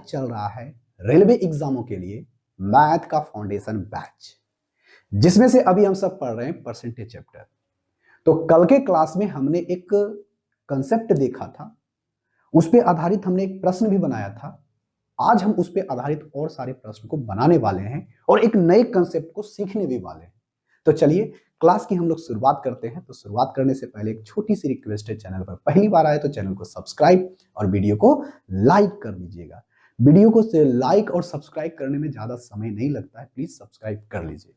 चल रहा है रेलवे एग्जामों के लिए मैथ का फाउंडेशन बैच, जिसमें से अभी हम सब पढ़ रहे हैं परसेंटेज चैप्टर। तो कल के क्लास में हमने एक कंसेप्ट देखा था, उस पर आधारित हमने एक प्रश्न भी बनाया था। आज हम उस पर आधारित और सारे प्रश्न को बनाने वाले हैं और एक नए कंसेप्ट को सीखने भी वाले हैं। तो चलिए क्लास की हम लोग शुरुआत करते हैं। तो शुरुआत करने से पहले एक छोटी सी रिक्वेस्ट है, चैनल पर पहली बार आए तो चैनल को सब्सक्राइब और वीडियो को लाइक कर दीजिएगा। वीडियो को लाइक और सब्सक्राइब करने में ज्यादा समय नहीं लगता है, प्लीज सब्सक्राइब कर लीजिए।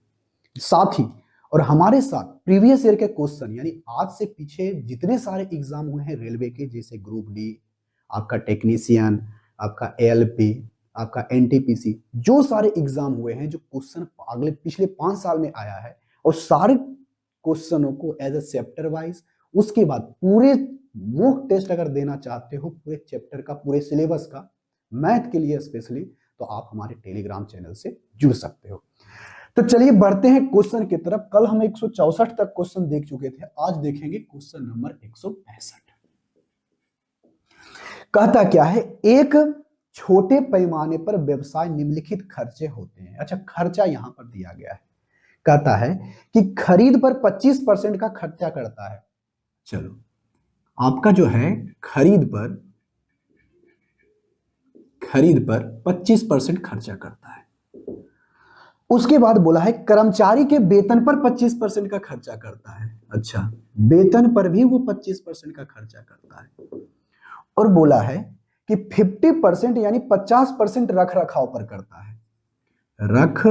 साथ ही और हमारे साथ प्रीवियस ईयर के क्वेश्चन यानी आज से पीछे जितने सारे एग्जाम हुए हैं रेलवे के, जैसे ग्रुप डी, आपका टेक्नीशियन, आपका एएलपी, आपका एनटीपीसी, जो सारे एग्जाम हुए हैं, जो क्वेश्चन अगले पिछले 5 साल में आया है, और सारे क्वेश्चनों को एज ए चैप्टर वाइज, उसके बाद पूरे मॉक टेस्ट अगर देना चाहते हो पूरे चैप्टर का, पूरे सिलेबस का, मैथ के लिए स्पेशली, तो आप हमारे टेलीग्राम चैनल से जुड़ सकते हो। तो चलिए बढ़ते हैं क्वेश्चन की तरफ। कल हम 164 तक क्वेश्चन देख चुके थे, आज देखेंगे क्वेश्चन नंबर 165। कहता क्या है, एक छोटे पैमाने पर व्यवसाय निम्नलिखित खर्चे होते हैं। अच्छा, खर्चा यहां पर दिया गया है। कहता है कि खरीद पर 25% का खर्चा करता है। चलो, आपका जो है खरीद पर 25% खर्चा करता है। उसके बाद बोला है कर्मचारी के वेतन पर 25% का खर्चा करता है। अच्छा, वेतन पर भी वो 25% का खर्चा करता है। और बोला है कि 50% यानी 50% रख रखाव पर करता है। रख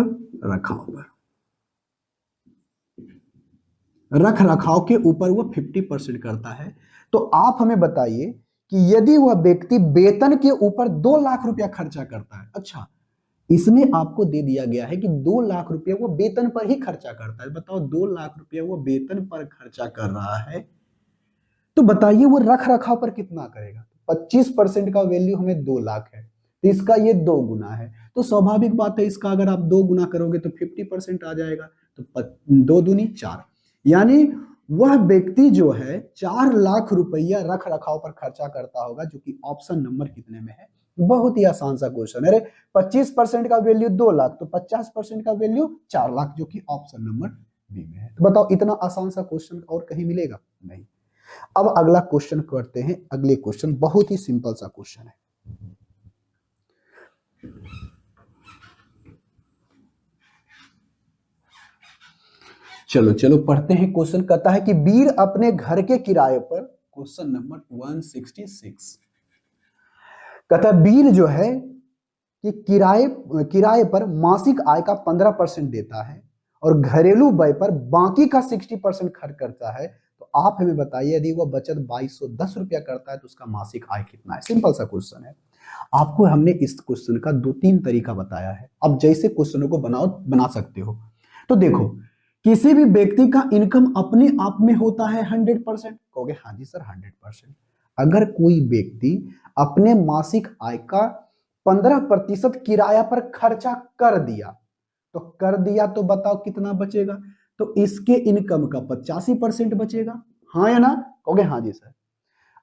रखाव के ऊपर वो 50% करता है। तो आप हमें बताइए कि यदि वह व्यक्ति वेतन के ऊपर 2 लाख रुपया खर्चा करता है। अच्छा, इसमें आपको दे दिया गया है कि 2 लाख रुपया वो वेतन पर ही खर्चा करता है। बताओ, 2 लाख रुपया वो वेतन पर खर्चा कर रहा है, तो बताइए वो रख रखाव पर कितना करेगा। 25% का वैल्यू हमें 2 लाख है, तो इसका ये 2 गुना है, तो स्वाभाविक बात है इसका अगर आप 2 गुना करोगे तो 50% आ जाएगा। तो 2 दूनी 4, यानी वह व्यक्ति जो है 4 लाख रुपया रख रखाव पर खर्चा करता होगा, जो कि ऑप्शन नंबर कितने में है। बहुत ही आसान सा क्वेश्चन है। 25% का वैल्यू 2 लाख, तो 50% का वैल्यू 4 लाख, जो कि ऑप्शन नंबर बी में है। तो बताओ, इतना आसान सा क्वेश्चन और कहीं मिलेगा? नहीं। अब अगला क्वेश्चन करते हैं। अगले क्वेश्चन बहुत ही सिंपल सा क्वेश्चन है। चलो पढ़ते हैं। क्वेश्चन कहता है कि वीर अपने घर के किराए पर, क्वेश्चन नंबर 166, कहता है वीर जो है कि किराए पर मासिक आय का 15% देता है और घरेलू व्यय पर बाकी का 60% खर्च करता है। तो आप हमें बताइए, यदि वह बचत 2210 रुपया करता है तो उसका मासिक आय कितना है। सिंपल सा क्वेश्चन है। आपको हमने इस क्वेश्चन का 2-3 तरीका बताया है, अब जैसे क्वेश्चनों को बना सकते हो। तो देखो, किसी भी व्यक्ति का इनकम अपने आप में होता है 100%। कहोगे हाँ जी सर 100%। अगर कोई व्यक्ति अपने मासिक आय का 15% किराया पर खर्चा कर दिया तो बताओ कितना बचेगा। तो इसके इनकम का 85% बचेगा, हाँ या ना? कहोगे हाँ जी सर।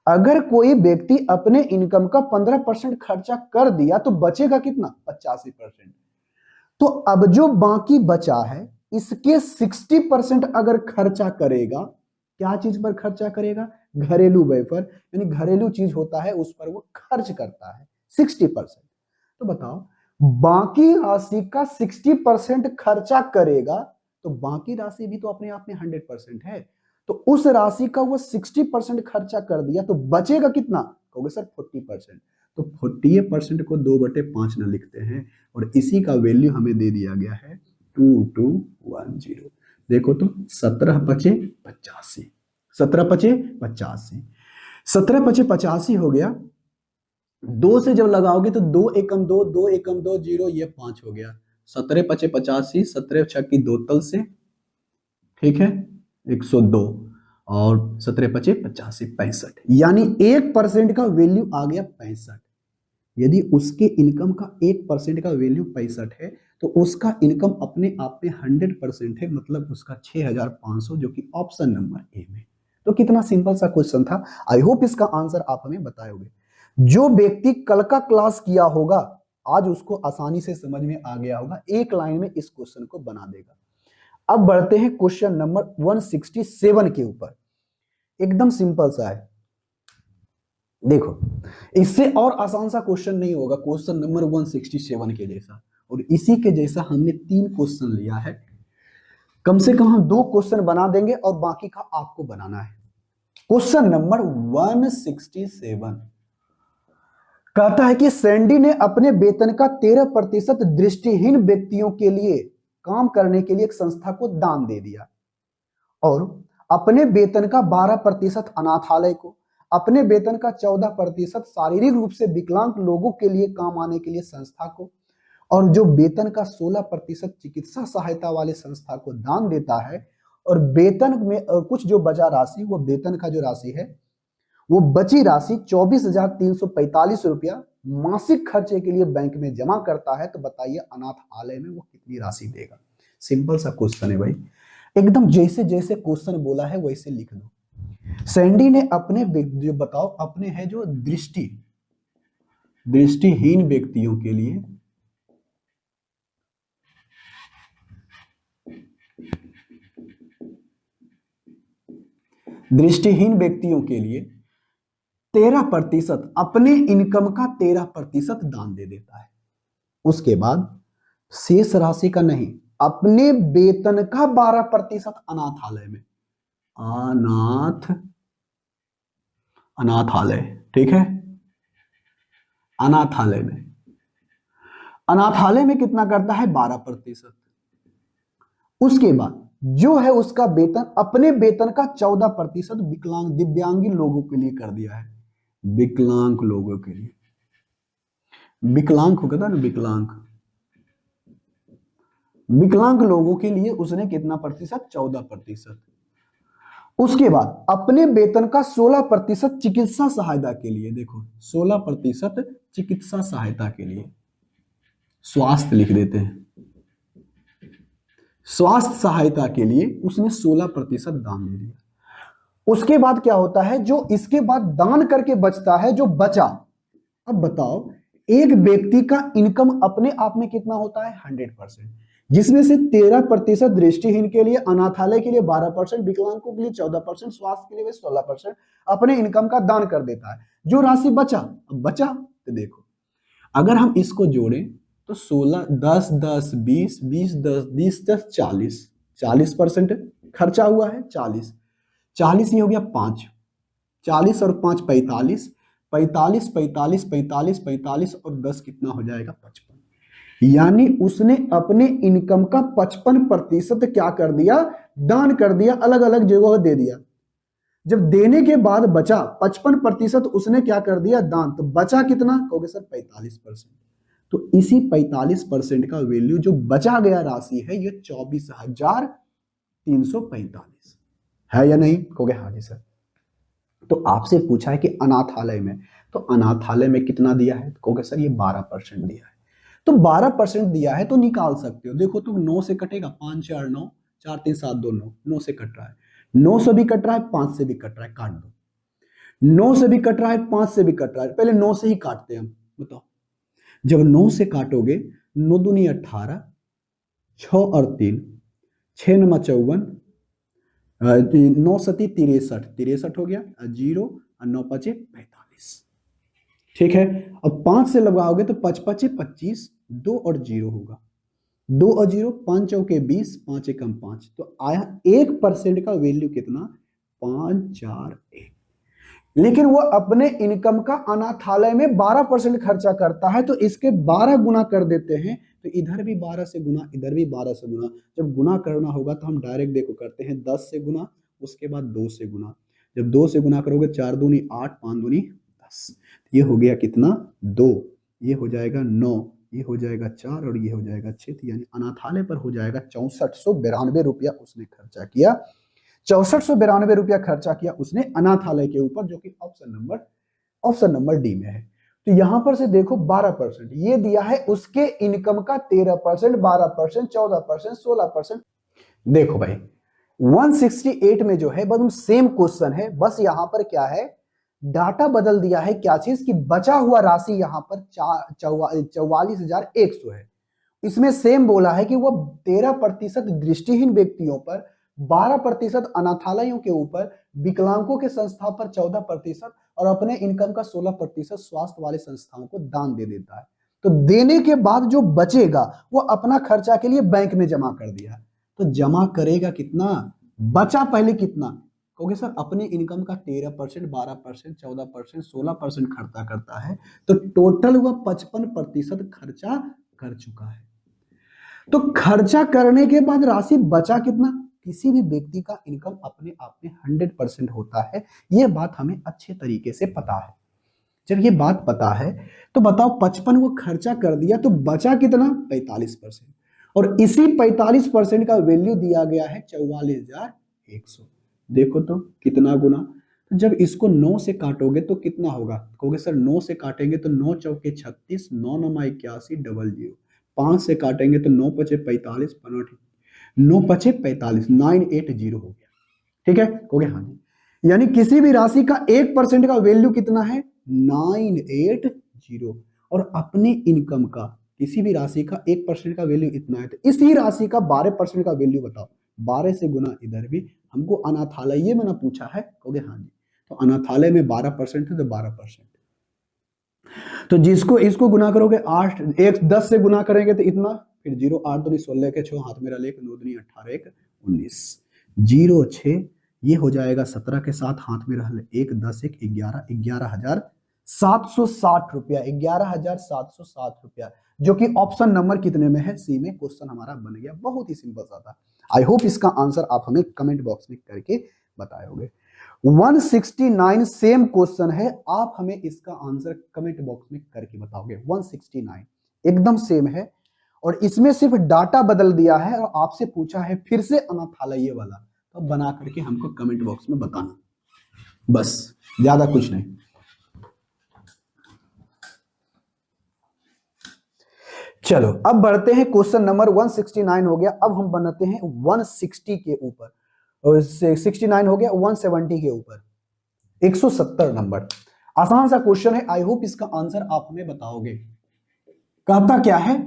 अगर कोई व्यक्ति अपने इनकम का 15% खर्चा कर दिया तो बचेगा कितना? 85%। तो अब जो बाकी बचा है इसके 60% अगर खर्चा करेगा, क्या चीज पर खर्चा करेगा? घरेलू व्यय पर, यानी घरेलू चीज होता है उस पर वो खर्च करता है 60%। तो बताओ, बाकी राशि का 60% खर्चा करेगा तो बाकी राशि भी तो अपने आप में 100% है। तो उस राशि का वो 60% खर्चा कर दिया तो बचेगा कितना? कहोगे सर 40%। तो 40% को 2/5 न लिखते हैं और इसी का वैल्यू हमें दे दिया गया है 2210। देखो तो 17×5=85, 17×5=85, 17×5=85 हो गया। 2 से जब लगाओगे तो 2 एकम 2, 2 एकम 2 0, ये 5 हो गया। 17×5=85, 17×6=2 तल से, ठीक है, 102 और 17×5=85, 65, यानी 1% का वैल्यू आ गया 65। यदि उसके इनकम का 1% का वैल्यू 65 है तो उसका इनकम अपने आप में 100% है, मतलब उसका 6500, जो कि ऑप्शन नंबर ए में। तो कितना सिंपल सा क्वेश्चन था। आई होप इसका आंसर आप हमें बताओगे। जो व्यक्ति कल का क्लास किया होगा आज उसको आसानी से समझ में आ गया होगा, एक लाइन में इस क्वेश्चन को बना देगा। अब बढ़ते हैं क्वेश्चन नंबर 167 के ऊपर। एकदम सिंपल सा है, देखो इससे और आसान सा क्वेश्चन नहीं होगा क्वेश्चन नंबर 167 के जैसा, और इसी के जैसा हमने 3 क्वेश्चन लिया है। कम से कम हम 2 क्वेश्चन बना देंगे और बाकी का आपको बनाना है। क्वेश्चन नंबर 167 कहता है कि सैंडी ने अपने वेतन का 13% दृष्टिहीन व्यक्तियों के लिए काम करने के लिए एक संस्था को दान दे दिया, और अपने वेतन का 12% अनाथालय को, अपने वेतन का 14% शारीरिक रूप से विकलांग लोगों के लिए काम आने के लिए संस्था को, और जो वेतन का 16% चिकित्सा सहायता वाले संस्था को दान देता है। और वेतन में कुछ जो बचा राशि, वो वेतन का जो राशि है, वो बची राशि 24,345 रुपया मासिक खर्चे के लिए बैंक में जमा करता है। तो बताइए अनाथालय में वो कितनी राशि देगा। सिंपल सा क्वेश्चन है भाई, एकदम जैसे जैसे क्वेश्चन बोला है वैसे लिख दो। सैंडी ने अपने जो बताओ अपने है जो दृष्टिहीन व्यक्तियों के लिए दृष्टिहीन व्यक्तियों के लिए 13% अपने इनकम का 13% दान दे देता है। उसके बाद शेष राशि का नहीं, अपने वेतन का 12% अनाथालय में, अनाथालय, ठीक है, अनाथालय में कितना करता है 12%। उसके बाद जो है उसका वेतन, अपने वेतन का 14% विकलांग दिव्यांगी लोगों के लिए कर दिया है। विकलांग लोगों के लिए, विकलांग हो गया ना, विकलांग लोगों के लिए उसने कितना प्रतिशत, 14%। उसके बाद अपने वेतन का 16% चिकित्सा सहायता के लिए, देखो 16% चिकित्सा सहायता के लिए, स्वास्थ्य लिख देते हैं, स्वास्थ्य सहायता के लिए उसने 16% दान दे दिया। उसके बाद क्या होता है, जो इसके बाद दान करके बचता है, जो बचा, अब बताओ एक व्यक्ति का इनकम अपने आप में कितना होता है 100%, जिसमें से 13% दृष्टिहीन के लिए, अनाथालय के लिए 12%, विकलांगों के लिए 14%, स्वास्थ्य के लिए 16% अपने इनकम का दान कर देता है। जो राशि बचा, अब बचा तो देखो अगर हम इसको जोड़ें तो 16, 10, 10, 20, 20, 10, 20, 10, 40% खर्चा हुआ है, 40 ही हो गया 5, 40 और 5 45, 45, 45, 45, 45 और 10 कितना हो जाएगा 55। यानी उसने अपने इनकम का 55% क्या कर दिया, दान कर दिया, अलग अलग जगहों दे दिया। जब देने के बाद बचा 55% उसने क्या कर दिया दान, तो बचा कितना, कहोगे सर 45%। तो इसी 45% का वैल्यू जो बचा गया राशि है ये 24,345 है या नहीं, कहोगे हाँ जी सर। तो आपसे पूछा है कि अनाथालय में, तो अनाथालय में कितना दिया है, कहोगे सर ये 12% दिया है। तो 12% दिया है तो निकाल सकते हो, देखो तुम 9 से कटेगा, 5 4 9, 4 3 7 2 9, 9 से कट रहा है, 9 से भी कट रहा है, 5 से भी कट रहा है, काट दो। 9 से भी कट रहा है, 5 से भी कट रहा है, पहले 9 से ही काटते हैं हम, बताओ। जब 9 से काटोगे, 9 दूनी 18, 6 और 3, 6 9 54, 9 सती 63 हो गया, 0 और 9 5 45, ठीक है। अब 5 से लगाओगे तो 5 5 25, 2 और 0 होगा, 2 और 0, 5 चौके 20, 5 एकम 5, तो आया 1% का वैल्यू कितना, 541। लेकिन वो अपने इनकम का अनाथालय में 12% खर्चा करता है, तो इसके 12 गुना कर देते हैं, तो इधर भी 12 से गुना, इधर भी 12 से गुना। जब गुना करना होगा तो हम डायरेक्ट देखो करते हैं 10 से गुना, उसके बाद 2 से गुना। जब 2 से गुना करोगे 4 दूनी 8, 5 दूनी 10, ये हो गया कितना 2, ये हो जाएगा 9, ये हो जाएगा 4 और ये हो जाएगा 6, यानी अनाथालय पर हो जाएगा 6492 रुपया उसने खर्चा किया। 6492 रुपया खर्चा किया उसने अनाथालय के ऊपर, जो कि ऑप्शन नंबर डी में है। तो यहां पर से देखो 12% ये दिया है, उसके इनकम का 13%, 12%, 14%, 16%। देखो भाई 168 में जो है बस सेम क्वेश्चन है, बस यहां पर क्या है, डाटा बदल दिया है क्या चीज की बचा हुआ राशि यहाँ पर 44,100 है। इसमें सेम बोला है कि वह 13% दृष्टिहीन व्यक्तियों पर, 12% अनाथालयों के ऊपर, विकलांगों के संस्था पर 14% और अपने इनकम का 16% स्वास्थ्य वाले संस्थाओं को दान दे देता है। तो देने के बाद जो बचेगा वो अपना खर्चा के लिए बैंक में जमा कर दिया। तो जमा करेगा कितना, बचा पहले कितना, क्योंकि सर अपने इनकम का 13%, 12%, 14%, 16% खर्चा करता है, तो टोटल वह 55% खर्चा कर चुका है। तो खर्चा करने के बाद राशि बचा कितना, किसी भी व्यक्ति का इनकम अपने आप में 100% होता है। यह बात हमें अच्छे तरीके से पता है। जब ये बात पता है तो बताओ 55 वो खर्चा कर दिया तो बचा कितना, 45%, और इसी 45% का वैल्यू दिया गया है 44,100। देखो तो कितना गुना। तो जब इसको 9 से काटोगे तो कितना होगा, कहोगे सर 9 से काटेंगे तो 9 चौके 36, 9 9 81, 00। 5 से काटेंगे तो 9 पचे 45, 9 पचे 45, 980 हो गया। ठीक है, कहोगे हाँ जी। यानी किसी भी राशि का 1% का वैल्यू कितना है, 980, और अपने इनकम का किसी भी राशि का 1% का वैल्यू इतना है। तो इसी राशि का 12% का वैल्यू बताओ। 12 से गुना इधर भी, हमको अनाथालय में ना पूछा है, कहोगे हाँ जी। तो अनाथालय में 12% है तो 12%। तो जिसको इसको गुना करोगे 8, 1 10 से गुना करेंगे तो इतना, फिर 0 8 दूनी 16 के 6 हाथ मेरा लेके 9 दूनी 18 1 19, 0 6, ये हो जाएगा 17 के साथ हाथ में रह 1 10 1 11, 11,760 रुपया, 11,760 रुपया, जो कि ऑप्शन नंबर कितने में है, सी में क्वेश्चन हमारा बन गया। बहुत ही सिंपल सा था। आई होप इसका आंसर आप हमें कमेंट बॉक्स में करके बताओगे। 169 सेम क्वेश्चन है, आप हमें इसका आंसर कमेंट बॉक्स में करके बताओगे। 169 एकदम सेम है, और इसमें सिर्फ डाटा बदल दिया है और आपसे पूछा है फिर से अनाथालय वाला, तो बना करके हमको कमेंट बॉक्स में बताना, बस ज्यादा कुछ नहीं। चलो अब बढ़ते हैं, क्वेश्चन नंबर 169 हो गया। अब हम बनाते हैं 160 के ऊपर, और 69 हो गया, 170 के ऊपर 170 नंबर। आसान सा क्वेश्चन है, आई होप इसका आंसर आप हमें बताओगे। कहता क्या है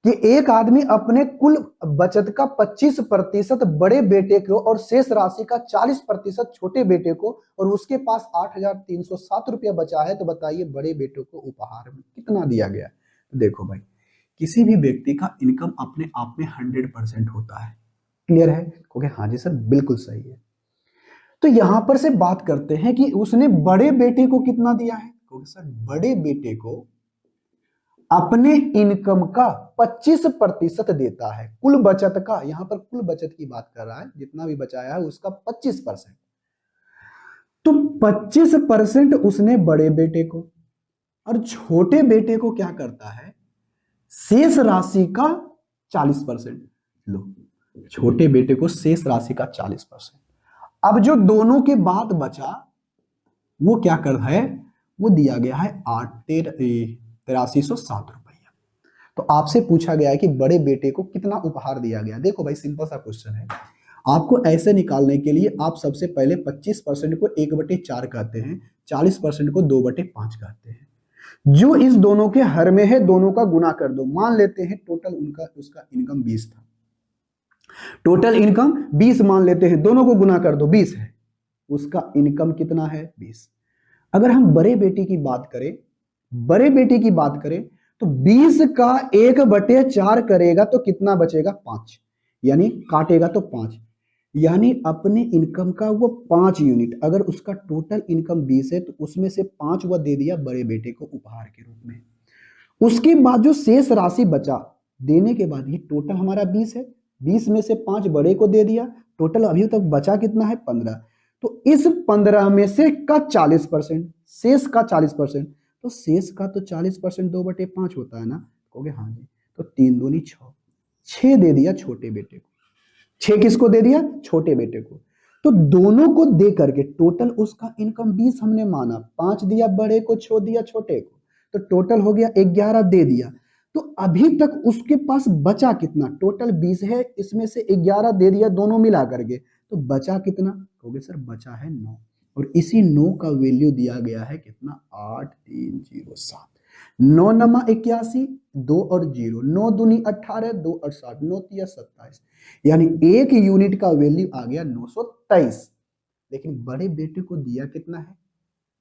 कि एक आदमी अपने कुल बचत का 25% बड़े बेटे को और शेष राशि का 40% छोटे बेटे को, और उसके पास 8,307 रुपया बचा है, तो बताइए बड़े बेटे को उपहार में कितना दिया गया। तो देखो भाई, किसी भी व्यक्ति का इनकम अपने आप में 100% होता है। क्लियर है, क्योंकि हाँ जी सर बिल्कुल सही है। तो यहां पर से बात करते हैं कि उसने बड़े बेटे को कितना दिया है, क्योंकि सर बड़े बेटे को अपने इनकम का 25% देता है, कुल बचत का, यहां पर कुल बचत की बात कर रहा है, जितना भी बचाया है उसका 25%। तो 25% उसने बड़े बेटे को, और छोटे बेटे को क्या करता है, शेष राशि का 40%। लो, छोटे बेटे को शेष राशि का 40%। अब जो दोनों के बाद बचा वो क्या कर है, वो दिया गया है 8,8307 रुपया। तो आपसे पूछा गया है कि बड़े बेटे को कितना उपहार दिया गया। देखो भाई सिंपल सा क्वेश्चन है, आपको ऐसे निकालने के लिए आप सबसे पहले 25% को 1/4 कहते हैं, 40% को 2/5 कहते हैं। जो इस दोनों के हर में है दोनों का गुना कर दो। मान लेते हैं टोटल उसका इनकम 20 था, टोटल इनकम 20 मान लेते हैं, दोनों को गुना कर दो, 20 है, उसका इनकम कितना है, 20। अगर हम बड़े बेटे की बात करें, बड़े बेटे की बात करें तो 20 का 1/4 करेगा तो कितना बचेगा, 5, यानी काटेगा तो 5, यानी अपने इनकम का वो 5 यूनिट, अगर उसका टोटल इनकम 20 है तो उसमें से 5 वह दे दिया बड़े बेटे को उपहार के रूप में। उसके बाद जो शेष राशि बचा देने के बाद, ये टोटल हमारा 20 है, 20 में से 5 बड़े को दे दिया, टोटल अभी तक बचा कितना है, 15। तो इस 15 में से का 40%, शेष का 40%, तो शेष का तो 40% 2/5 होता है ना, कहोगे हाँ जी। तो 3 दूनी 6, 6 दे दिया छोटे बेटे को। 6 किसको दे दिया, छोटे बेटे को। तो दोनों को दे करके टोटल उसका इनकम 20 हमने माना, 5 दिया बड़े को, 6 दिया छोटे को, तो टोटल हो गया 11 दे दिया। तो अभी तक उसके पास बचा कितना, टोटल 20 है, इसमें से 11 दे दिया दोनों मिला करके, तो बचा कितना, कहोगे सर बचा है 9, और इसी 9 का वैल्यू दिया गया है कितना, 8307। 9 नमा 81, 2 और 0, 9 दूनी 18, 2 और 60, 9 तिया 27, यानी एक यूनिट का वैल्यू आ गया 923। लेकिन बड़े बेटे को दिया कितना है,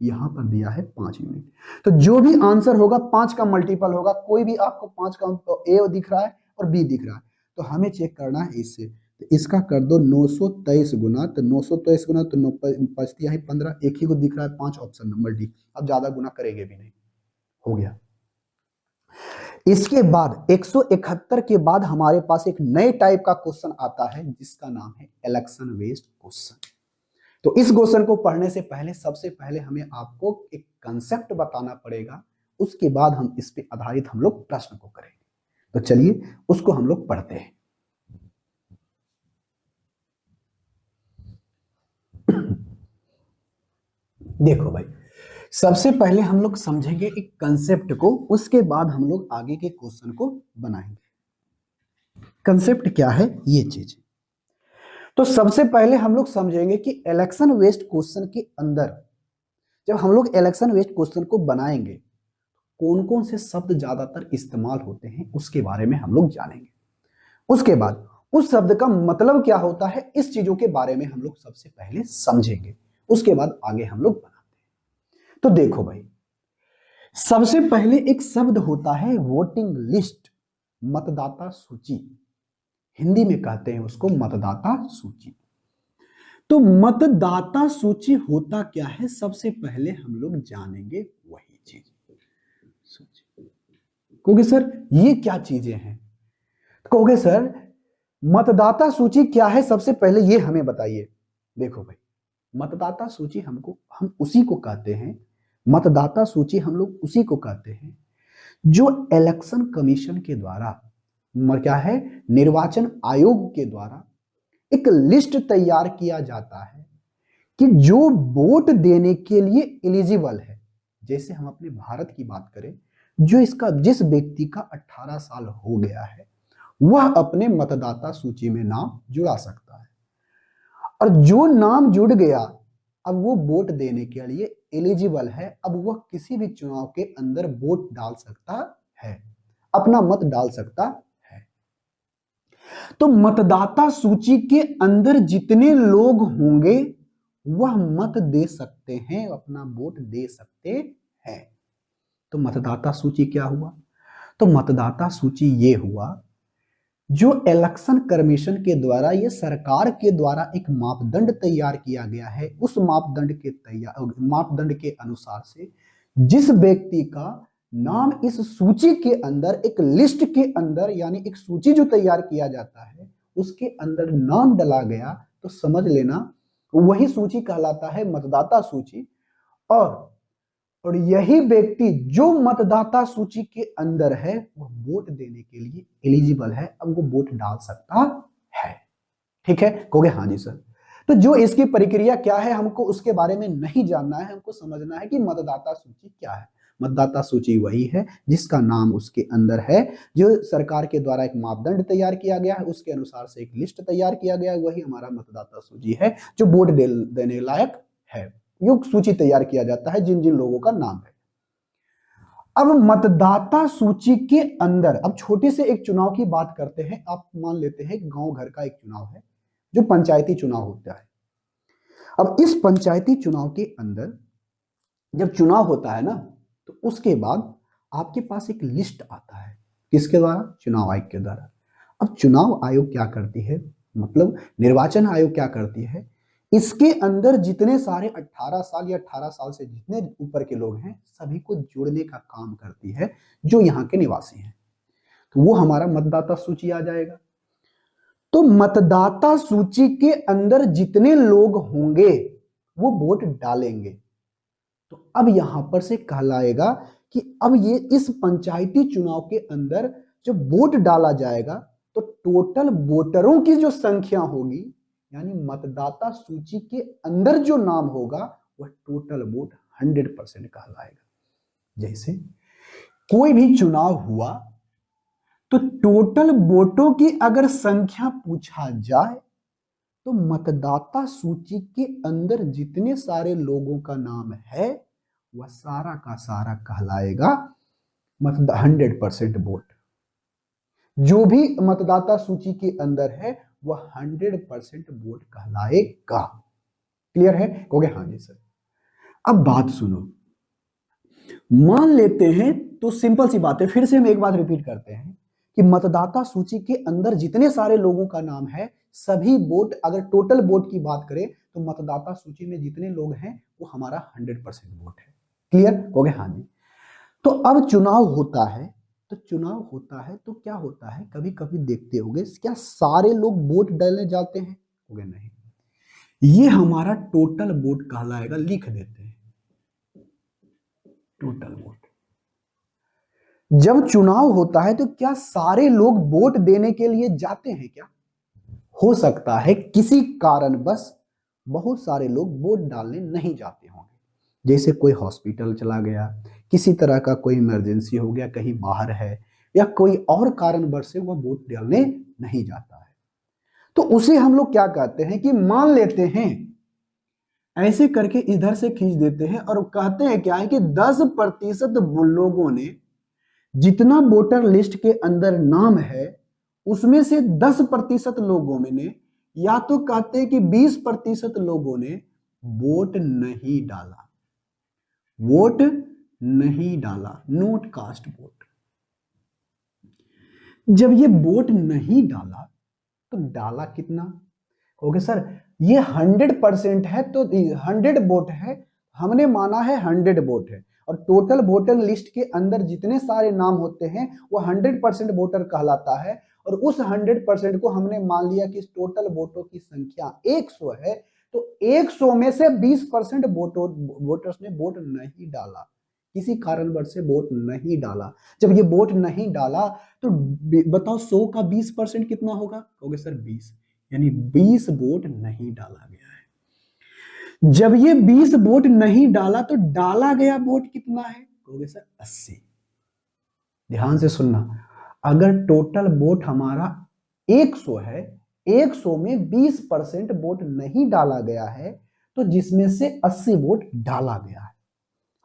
यहां पर दिया है 5 यूनिट। तो जो भी आंसर होगा 5 का मल्टीपल होगा। कोई भी आपको 5 का ए दिख रहा है और बी दिख रहा है, तो हमें चेक करना है इससे। तो इसका कर दो 923 गुना, तो 923 गुना तो 9 5 है 15, एक ही को दिख रहा है 5, ऑप्शन नंबर डी। अब ज्यादा गुना करेंगे भी नहीं, हो गया। इसके बाद 171 के बाद हमारे पास एक नए टाइप का क्वेश्चन आता है जिसका नाम है इलेक्शन बेस्ड क्वेश्चन। तो इस क्वेश्चन को पढ़ने से पहले सबसे पहले हमें आपको एक कंसेप्ट बताना पड़ेगा, उसके बाद हम इस पे आधारित हम लोग प्रश्न को करेंगे। तो चलिए उसको हम लोग पढ़ते हैं। देखो भाई, सबसे पहले हम लोग समझेंगे एक कंसेप्ट को, उसके बाद हम लोग आगे के क्वेश्चन को बनाएंगे। कंसेप्ट क्या है ये चीज, तो सबसे पहले हम लोग समझेंगे कि इलेक्शन वेस्ट क्वेश्चन के अंदर जब हम लोग इलेक्शन वेस्ट क्वेश्चन को बनाएंगे कौन कौन से शब्द ज्यादातर इस्तेमाल होते हैं उसके बारे में हम लोग जानेंगे। उसके बाद उस शब्द का मतलब क्या होता है, इस चीजों के बारे में हम लोग सबसे पहले समझेंगे, उसके बाद आगे हम लोग बनाते हैं। तो देखो भाई, सबसे पहले एक शब्द होता है वोटिंग लिस्ट, मतदाता सूची, हिंदी में कहते हैं उसको मतदाता सूची। तो मतदाता सूची होता क्या है, सबसे पहले हम लोग जानेंगे वही चीज। सूची कहोगे सर ये क्या चीजें हैं, कहोगे सर मतदाता सूची क्या है, सबसे पहले ये हमें बताइए। देखो भाई, मतदाता सूची हम उसी को कहते हैं, मतदाता सूची हम लोग उसी को कहते हैं जो इलेक्शन कमीशन के द्वारा क्या है, निर्वाचन आयोग के द्वारा एक लिस्ट तैयार किया जाता है कि जो वोट देने के लिए एलिजिबल है। जैसे हम अपने भारत की बात करें, जिस व्यक्ति का 18 साल हो गया है वह अपने मतदाता सूची में नाम जुड़ा सकता है, और जो नाम जुड़ गया अब वो वोट देने के लिए एलिजिबल है, अब वह किसी भी चुनाव के अंदर वोट डाल सकता है, अपना मत डाल सकता है। तो मतदाता सूची के अंदर जितने लोग होंगे वह मत दे सकते हैं, अपना वोट दे सकते हैं। तो मतदाता सूची क्या हुआ, तो मतदाता सूची ये हुआ जो इलेक्शन कमीशन के द्वारा, ये सरकार के द्वारा एक मापदंड तैयार किया गया है, उस मापदंड के अनुसार से जिस व्यक्ति का नाम इस सूची के अंदर, एक लिस्ट के अंदर, यानी एक सूची जो तैयार किया जाता है उसके अंदर नाम डाला गया, तो समझ लेना वही सूची कहलाता है मतदाता सूची। और यही व्यक्ति जो मतदाता सूची के अंदर है वह वोट देने के लिए एलिजिबल है, अब वो वोट डाल सकता है। ठीक है, कहोगे हाँ जी सर। तो जो इसकी प्रक्रिया क्या है हमको उसके बारे में नहीं जानना है, हमको समझना है कि मतदाता सूची क्या है। मतदाता सूची वही है जिसका नाम उसके अंदर है, जो सरकार के द्वारा एक मापदंड तैयार किया गया है, उसके अनुसार से एक लिस्ट तैयार किया गया है, वही हमारा मतदाता सूची है जो वोट देने लायक है। यो सूची तैयार किया जाता है जिन जिन लोगों का नाम है। अब मतदाता सूची के अंदर अब छोटे से एक चुनाव की बात करते हैं। आप मान लेते हैं गांव घर का एक चुनाव है जो पंचायती चुनाव होता है। अब इस पंचायती चुनाव के अंदर जब चुनाव होता है ना, तो उसके बाद आपके पास एक लिस्ट आता है, किसके द्वारा, चुनाव आयोग के द्वारा। अब चुनाव आयोग क्या करती है, मतलब निर्वाचन आयोग क्या करती है, इसके अंदर जितने सारे 18 साल या 18 साल से जितने ऊपर के लोग हैं सभी को जोड़ने का काम करती है, जो यहाँ के निवासी हैं। तो वो हमारा मतदाता सूची आ जाएगा। तो मतदाता सूची के अंदर जितने लोग होंगे वो वोट डालेंगे। तो अब यहां पर से कहलाएगा कि अब ये इस पंचायती चुनाव के अंदर जब वोट डाला जाएगा तो टोटल वोटरों की जो संख्या होगी, यानी मतदाता सूची के अंदर जो नाम होगा वह टोटल वोट 100% कहलाएगा। जैसे कोई भी चुनाव हुआ तो टोटल वोटों की अगर संख्या पूछा जाए तो मतदाता सूची के अंदर जितने सारे लोगों का नाम है वह सारा का सारा कहलाएगा 100% वोट। जो भी मतदाता सूची के अंदर है वह 100% वोट कहलाएगा। क्लियर है? कहोगे हाँ जी सर। अब बात सुनो, मान लेते हैं, तो सिंपल सी बात है, फिर से हम एक बात रिपीट करते हैं कि मतदाता सूची के अंदर जितने सारे लोगों का नाम है सभी वोट, अगर टोटल वोट की बात करें तो मतदाता सूची में जितने लोग हैं वो हमारा 100% वोट है। क्लियर हो गया? हाँ जी। तो अब चुनाव होता है, तो क्या होता है, कभी कभी देखते होंगे, क्या सारे लोग वोट डालने जाते हैं? हो गया नहीं, ये हमारा टोटल वोट कहलाएगा। लिख देते हैं टोटल वोट। जब चुनाव होता है तो क्या सारे लोग वोट देने के लिए जाते हैं क्या? हो सकता है किसी कारणवश बहुत सारे लोग वोट डालने नहीं जाते होंगे, जैसे कोई हॉस्पिटल चला गया, किसी तरह का कोई इमरजेंसी हो गया, कहीं बाहर है, या कोई और कारणवश से वह वोट डालने नहीं जाता है। तो उसे हम लोग क्या कहते हैं कि मान लेते हैं, ऐसे करके इधर से खींच देते हैं और कहते हैं क्या है कि 10% लोगों ने, जितना वोटर लिस्ट के अंदर नाम है उसमें से 10% लोगों में ने, या तो कहते हैं कि 20% लोगों ने वोट नहीं डाला, वोट नहीं डाला, नोट कास्ट वोट। जब ये वोट नहीं डाला तो डाला कितना? ओके सर, ये 100% है तो 100 वोट है, हमने माना है 100 वोट है, और टोटल वोटर लिस्ट के अंदर जितने सारे नाम होते हैं वो 100% वोटर कहलाता है, और उस 100% को हमने मान लिया कि टोटल वोटों की संख्या 100 है, तो 100 में से 20% वोटर्स ने वोट नहीं डाला, किसी कारणवश से वोट नहीं डाला। जब ये वोट नहीं डाला तो बताओ 100 का 20% कितना होगा? कहोगे सर 20, यानी 20 वोट नहीं डाला गया है। जब ये 20 वोट नहीं डाला तो डाला गया वोट कितना है? कहोगे सर 80। ध्यान से सुनना, अगर टोटल वोट हमारा 100 है, 100 में 20% वोट नहीं डाला गया है, तो जिसमें से 80 वोट डाला गया है।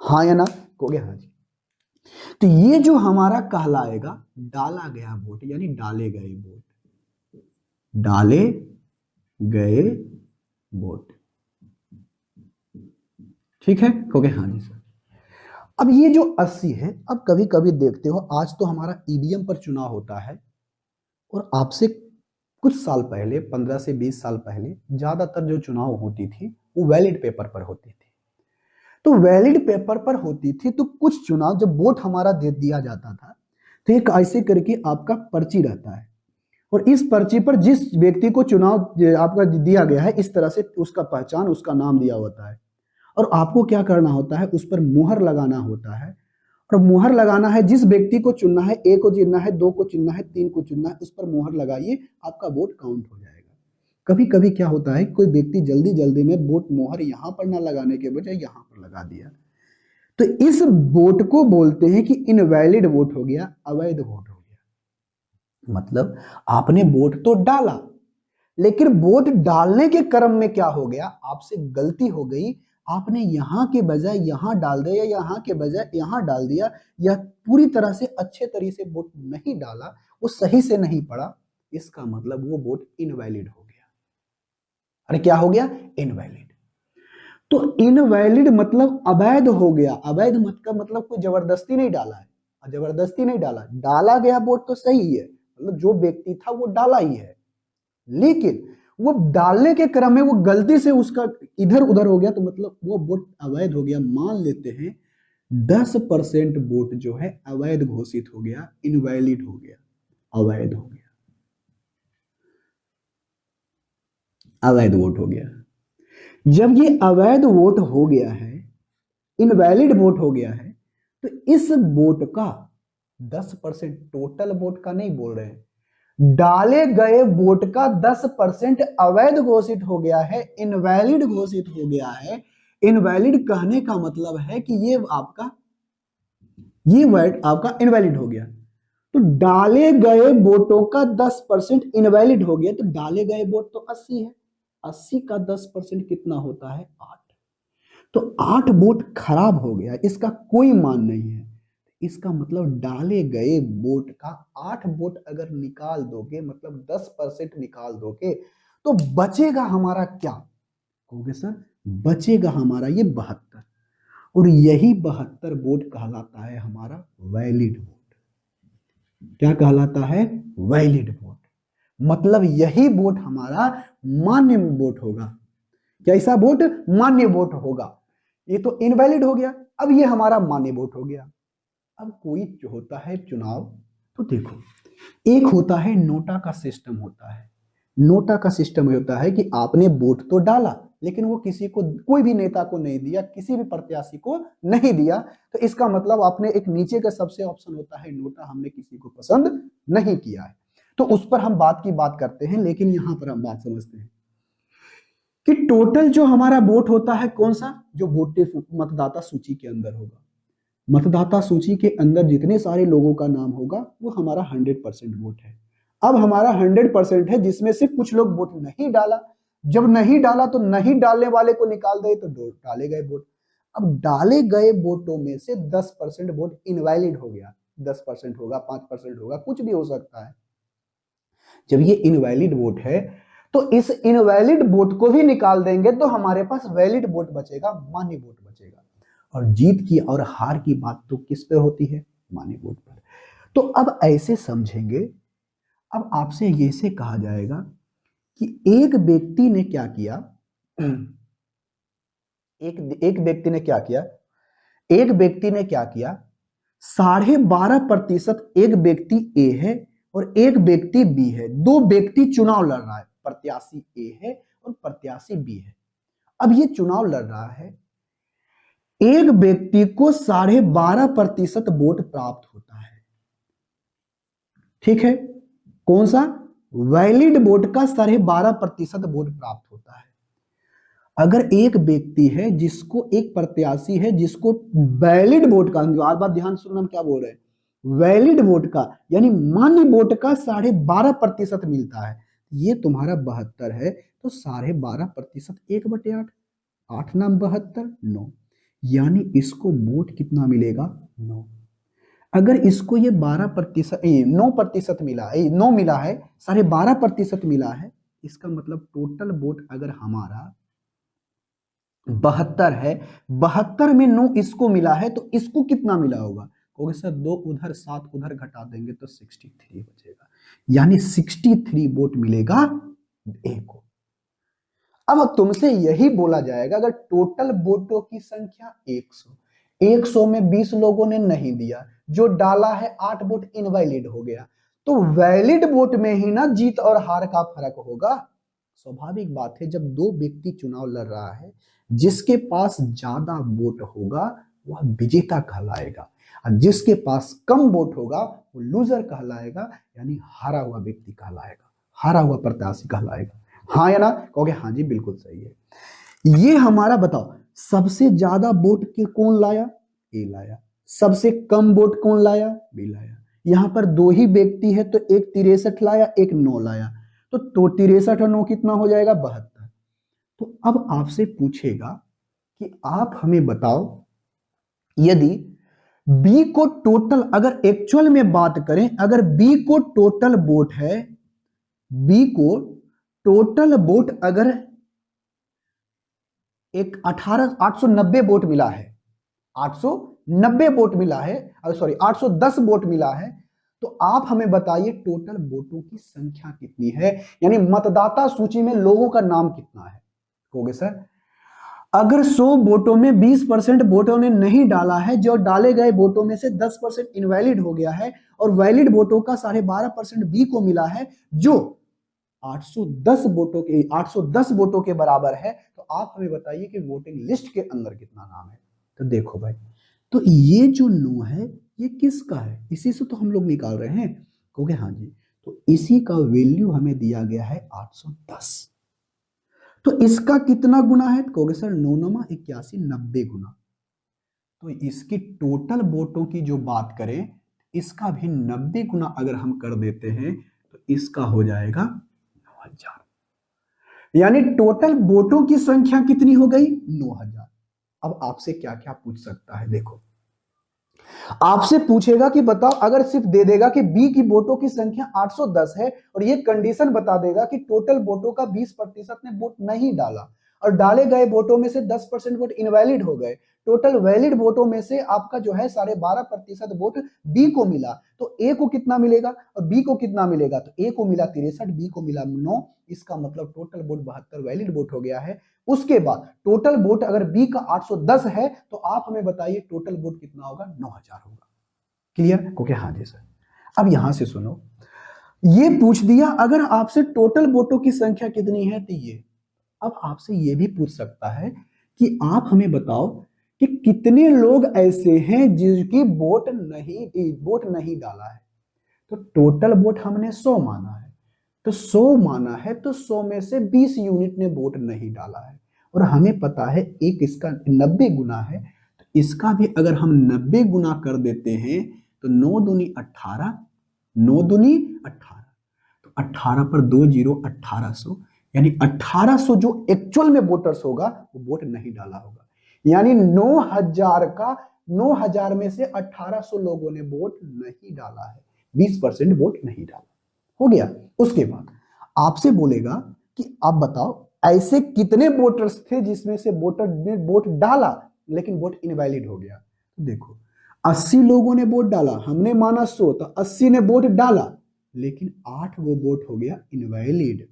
हाँ या ना? कहोगे हाँ जी। तो ये जो हमारा कहलाएगा डाला गया वोट, यानी डाले गए वोट, डाले गए वोट। ठीक है? कहोगे हाँ जी सर। अब ये जो 80 है, अब कभी कभी देखते हो, आज तो हमारा ईवीएम पर चुनाव होता है, और आपसे कुछ साल पहले, 15 से 20 साल पहले, ज्यादातर जो चुनाव होती थी वो वैलिड पेपर पर होती थी। तो वैलिड पेपर पर होती थी, तो कुछ चुनाव जब वोट हमारा दे दिया जाता था तो एक ऐसे करके आपका पर्ची रहता है, और इस पर्ची पर जिस व्यक्ति को चुनाव आपका दिया गया है, इस तरह से उसका पहचान, उसका नाम दिया होता है, और आपको क्या करना होता है, उस पर मुहर लगाना होता है। और मुहर लगाना है, जिस व्यक्ति को चुनना है, ए को चुनना है, 2 को चुनना है, 3 को चुनना है, उस पर मुहर लगाइए, आपका वोट काउंट हो जाएगा। कभी कभी क्या होता है, कोई व्यक्ति जल्दी जल्दी में वोट मोहर यहां पर ना लगाने के बजाय यहां पर लगा दिया, तो इस वोट को बोलते हैं कि इनवैलिड वोट हो गया, अवैध वोट हो गया। मतलब आपने वोट तो डाला, लेकिन वोट डालने के क्रम में क्या हो गया, आपसे गलती हो गई, आपने यहां के बजाय यहां डाल दिया, या यहां के बजाय यहां डाल दिया, या पूरी तरह से अच्छे तरीके से वोट नहीं डाला, वो सही से नहीं पड़ा, इसका मतलब वो वोट इनवैलिड हो गया। अरे क्या हो गया? इनवैलिड। तो इनवैलिड मतलब अवैध हो गया। अवैध मत का मतलब कोई जबरदस्ती नहीं डाला है, जबरदस्ती नहीं डाला, डाला गया वोट तो सही है, मतलब जो व्यक्ति था वो डाला ही है, लेकिन वो डालने के क्रम में वो गलती से उसका इधर उधर हो गया, तो मतलब वो वोट अवैध हो गया। मान लेते हैं 10% वोट जो है अवैध घोषित हो गया, इनवैलिड हो गया, अवैध हो गया, अवैध वोट हो गया। जब ये अवैध वोट हो गया है, इनवैलिड वोट हो गया है, तो इस वोट का 10%, टोटल वोट का नहीं बोल रहे हैं, डाले गए वोट का 10% अवैध घोषित हो गया है, इनवैलिड घोषित हो गया है। इनवैलिड कहने का मतलब है कि ये वोट आपका इनवैलिड हो गया। तो डाले गए वोटों का 10% इनवैलिड हो गया, तो डाले गए वोट तो 80 है, 80 का 10% कितना होता है? 8। तो 8 वोट खराब हो गया, इसका कोई मान नहीं है। इसका मतलब डाले गए वोट का 8 वोट अगर निकाल दोगे, मतलब 10% निकाल दोगे, तो बचेगा हमारा क्या? कहोगे सर बचेगा हमारा ये 72, और यही 72 वोट कहलाता है हमारा वैलिड वोट। क्या कहलाता है? Valid vote. मतलब यही वोट हमारा मान्य वोट होगा। कैसा वोट? मान्य वोट होगा। ये तो इनवैलिड हो गया, अब ये हमारा मान्य वोट हो गया। अब कोई जो होता है चुनाव, तो देखो, एक होता है नोटा का सिस्टम होता है। नोटा का सिस्टम होता है कि आपने वोट तो डाला, लेकिन वो किसी को, कोई भी नेता को नहीं दिया, किसी भी प्रत्याशी को नहीं दिया, तो इसका मतलब आपने एक नीचे का सबसे ऑप्शन होता है नोटा, हमने किसी को पसंद नहीं किया है। तो उस पर हम बात की बात करते हैं, लेकिन यहां पर हम बात समझते हैं कि टोटल जो हमारा वोट होता है कौन सा? जो वोटेड मतदाता सूची के अंदर होगा। मतदाता सूची के अंदर जितने सारे लोगों का नाम होगा वो हमारा 100% वोट है। अब हमारा 100% है, जिसमें से कुछ लोग वोट नहीं डाला। जब नहीं डाला तो नहीं डालने वाले को निकाल दे, तो डाले गए वोट। अब डाले गए वोटों में से 10% वोट इनवैलिड हो गया। 10% होगा, 5% होगा, कुछ भी हो सकता है। जब ये इनवैलिड वोट है, तो इस इनवैलिड वोट को भी निकाल देंगे तो हमारे पास वैलिड वोट बचेगा, मान्य वोट बचेगा। और जीत की और हार की बात तो किस पे होती है? मान्य वोट पर। तो अब ऐसे समझेंगे, अब आपसे ये से कहा जाएगा कि एक व्यक्ति ने क्या किया, एक व्यक्ति ने क्या किया, एक व्यक्ति ने क्या किया, 12.5% एक व्यक्ति ए है और एक व्यक्ति बी है। दो व्यक्ति चुनाव लड़ रहा है, प्रत्याशी ए है और प्रत्याशी बी है। अब ये चुनाव लड़ रहा है, एक व्यक्ति को 12.5% वोट प्राप्त होता है। ठीक है, कौन सा? वैलिड वोट का 12.5% वोट प्राप्त होता है। अगर एक व्यक्ति है जिसको, एक प्रत्याशी है जिसको वैलिड वोट का, बात ध्यान सुनना हम क्या बोल रहे हैं, वैलिड वोट का यानी मान्य वोट का 12.5% मिलता है, ये तुम्हारा 72 है, तो 12.5% 1/8, 8 नाम 72, 9, यानी इसको वोट कितना मिलेगा? 9। अगर इसको ये 12%, 9% मिला, 9 मिला है, 12.5% मिला है, इसका मतलब टोटल वोट अगर हमारा 72 है, 72 में 9 इसको मिला है, तो इसको कितना मिला होगा? कहोगे सर 2 उधर 7 उधर घटा देंगे तो 63 बचेगा, यानी 63 वोट मिलेगा ए को। अब तुमसे यही बोला जाएगा, अगर टोटल वोटों की संख्या 100, 100 में 20 लोगों ने नहीं दिया, जो डाला है 8 वोट इनवैलिड हो गया, तो वैलिड वोट में ही ना जीत और हार का फर्क होगा। स्वाभाविक बात है, जब दो व्यक्ति चुनाव लड़ रहा है, जिसके पास ज्यादा वोट होगा वह विजेता कहलाएगा, और जिसके पास कम वोट होगा वो लूजर कहलाएगा, यानी हारा हुआ व्यक्ति कहलाएगा, हारा हुआ प्रत्याशी कहलाएगा। हाँ या ना? कहोगे हाँ जी बिल्कुल सही है। ये हमारा बताओ, सबसे ज्यादा वोट कौन लाया? ए लाया। सबसे कम वोट कौन लाया? बी लाया। यहां पर दो ही व्यक्ति है, तो एक 63 लाया, एक 9 लाया, तो 63 और 9 कितना हो जाएगा? 72। तो अब आपसे पूछेगा कि आप हमें बताओ, यदि बी को टोटल, अगर एक्चुअल में बात करें, अगर बी को टोटल वोट है, बी को टोटल वोट अगर एक 890 वोट मिला है, 890 वोट मिला है, सॉरी 810 वोट मिला है, तो आप हमें बताइए टोटल वोटों की संख्या कितनी है, यानी मतदाता सूची में लोगों का नाम कितना है? कहोगे सर अगर 100 वोटों में 20% वोटों ने नहीं डाला है, जो डाले गए वोटों में से 10% इनवैलिड हो गया है, और वैलिड वोटों का 12.5% बी को मिला है, जो 810 वोटों के बराबर है, तो आप हमें बताइए कि वोटिंग लिस्ट के अंदर कितना नाम है? तो देखो भाई, तो ये जो 9 है ये किसका है? इसी से तो हम लोग निकाल रहे हैं। कहोगे हाँ जी, तो इसी का वैल्यू हमें दिया गया है 810। तो इसका कितना गुना है? कहोगे सर 9 9 81, 90 गुना। तो इसकी टोटल वोटों की जो बात करें, इसका भी 90 गुना अगर हम कर देते हैं, तो इसका हो जाएगा 9000। यानी टोटल वोटों की संख्या कितनी हो गई? 9,000। अब आपसे क्या क्या पूछ सकता है, देखो आपसे पूछेगा कि बताओ, अगर सिर्फ दे देगा कि बी की वोटों की संख्या 810 है और ये कंडीशन बता देगा कि टोटल वोटों का 20% ने वोट नहीं डाला और डाले गए वोटों में से 10% वोट इनवैलिड हो गए, टोटल वैलिड वोटों में से आपका जो है 12.5% वोट बी को मिला, तो ए को कितना मिलेगा और बी को कितना मिलेगा? तो ए को मिला 63, बी को मिला 9, इसका मतलब टोटल वोट 72 वैलिड वोट हो गया है। उसके बाद टोटल वोट अगर बी का 810 है तो आप हमें बताइए टोटल वोट कितना होगा? 9,000 होगा। क्लियर? ओके, हाँ जी सर। अब यहां से सुनो, ये पूछ दिया अगर आपसे टोटल वोटों की संख्या कितनी है तो ये। अब आपसे ये भी पूछ सकता है कि आप हमें बताओ कि कितने लोग ऐसे हैं जिनकी वोट नहीं डाला है। तो टोटल वोट हमने 100 माना है, तो 100 माना है तो 100 में से 20 यूनिट ने वोट नहीं डाला है और हमें पता है एक इसका 90 गुना है, तो इसका भी अगर हम 90 गुना कर देते हैं तो 9 दूनी 18, 9 दूनी 18, तो 18 पर 2 जीरो 1800, यानी 1800 जो एक्चुअल में वोटर्स होगा वो वोट नहीं डाला होगा। यानी 9,000 में से 1800 लोगों ने वोट नहीं डाला है, 20% वोट नहीं डाला। हो गया। उसके बाद आपसे बोलेगा कि आप बताओ ऐसे कितने वोटर्स थे जिसमें से वोटर ने वोट डाला लेकिन वोट इनवैलिड हो गया। तो देखो 80 लोगों ने वोट डाला, हमने माना 100, तो 80 ने वोट डाला लेकिन 8 वो वोट हो गया इनवैलिड।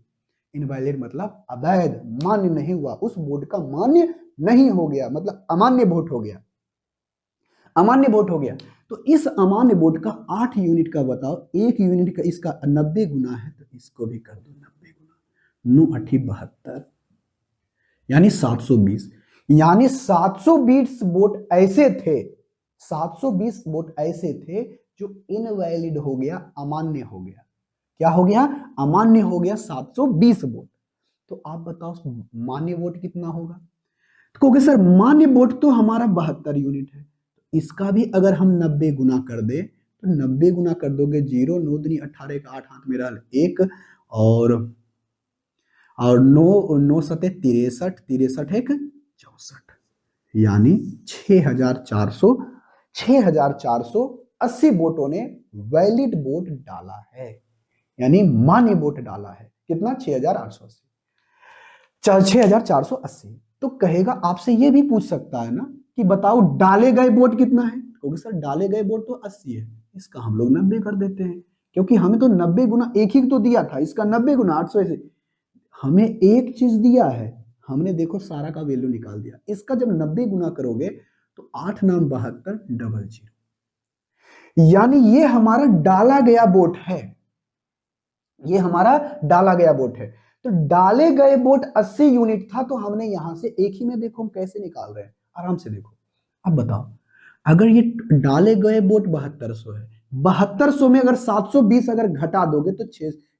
इनवैलिड मतलब अवैध, मान्य नहीं हुआ, उस वोट का मान्य नहीं हो गया, मतलब अमान्य वोट हो गया, अमान्य वोट हो गया। तो इस अमान्य वोट का 8 यूनिट का बताओ, 1 यूनिट का इसका 90 गुना है तो इसको भी कर दो 90 गुना, 9 8 72, यानी 720। यानी 720 वोट ऐसे थे, 720 वोट ऐसे थे जो इनवैलिड हो गया, अमान्य हो गया। क्या हो गया? अमान्य हो गया 720 वोट। तो आप बताओ मान्य वोट कितना होगा? तो कहोगे सर मान्य वोट तो हमारा 72 यूनिट है, इसका भी अगर हम 90 गुना कर दे तो 90 गुना कर दोगे 0, 9 दूनी 18 का 8 हाथ में रहा 1, और 9 9 सते 63, 63 एक 64, यानी 6,400, 6,480 वोटों ने वैलिड वोट डाला है, यानी मान्य वोट डाला है। कितना? 6,880, 6,480। तो कहेगा आपसे ये भी पूछ सकता है ना कि बताओ डाले गए वोट कितना है? क्योंकि सर डाले गए वोट तो 80 है, इसका हम लोग 90 कर देते हैं, क्योंकि हमें तो 90 गुना एक ही तो दिया था, इसका 90 गुना 800 से हमें एक चीज दिया है, हमने देखो सारा का वैल्यू निकाल दिया, इसका जब 90 गुना करोगे तो 8 नाम 72 डबल 0, यानी ये हमारा डाला गया वोट है, ये हमारा डाला गया वोट है। तो डाले गए वोट 80 यूनिट था, तो हमने यहां से एक ही में देखो हम कैसे निकाल रहे हैं, आराम से देखो। अब बताओ अगर ये डाले गए वोट 7200 है, 7200 में अगर 720 अगर घटा दोगे तो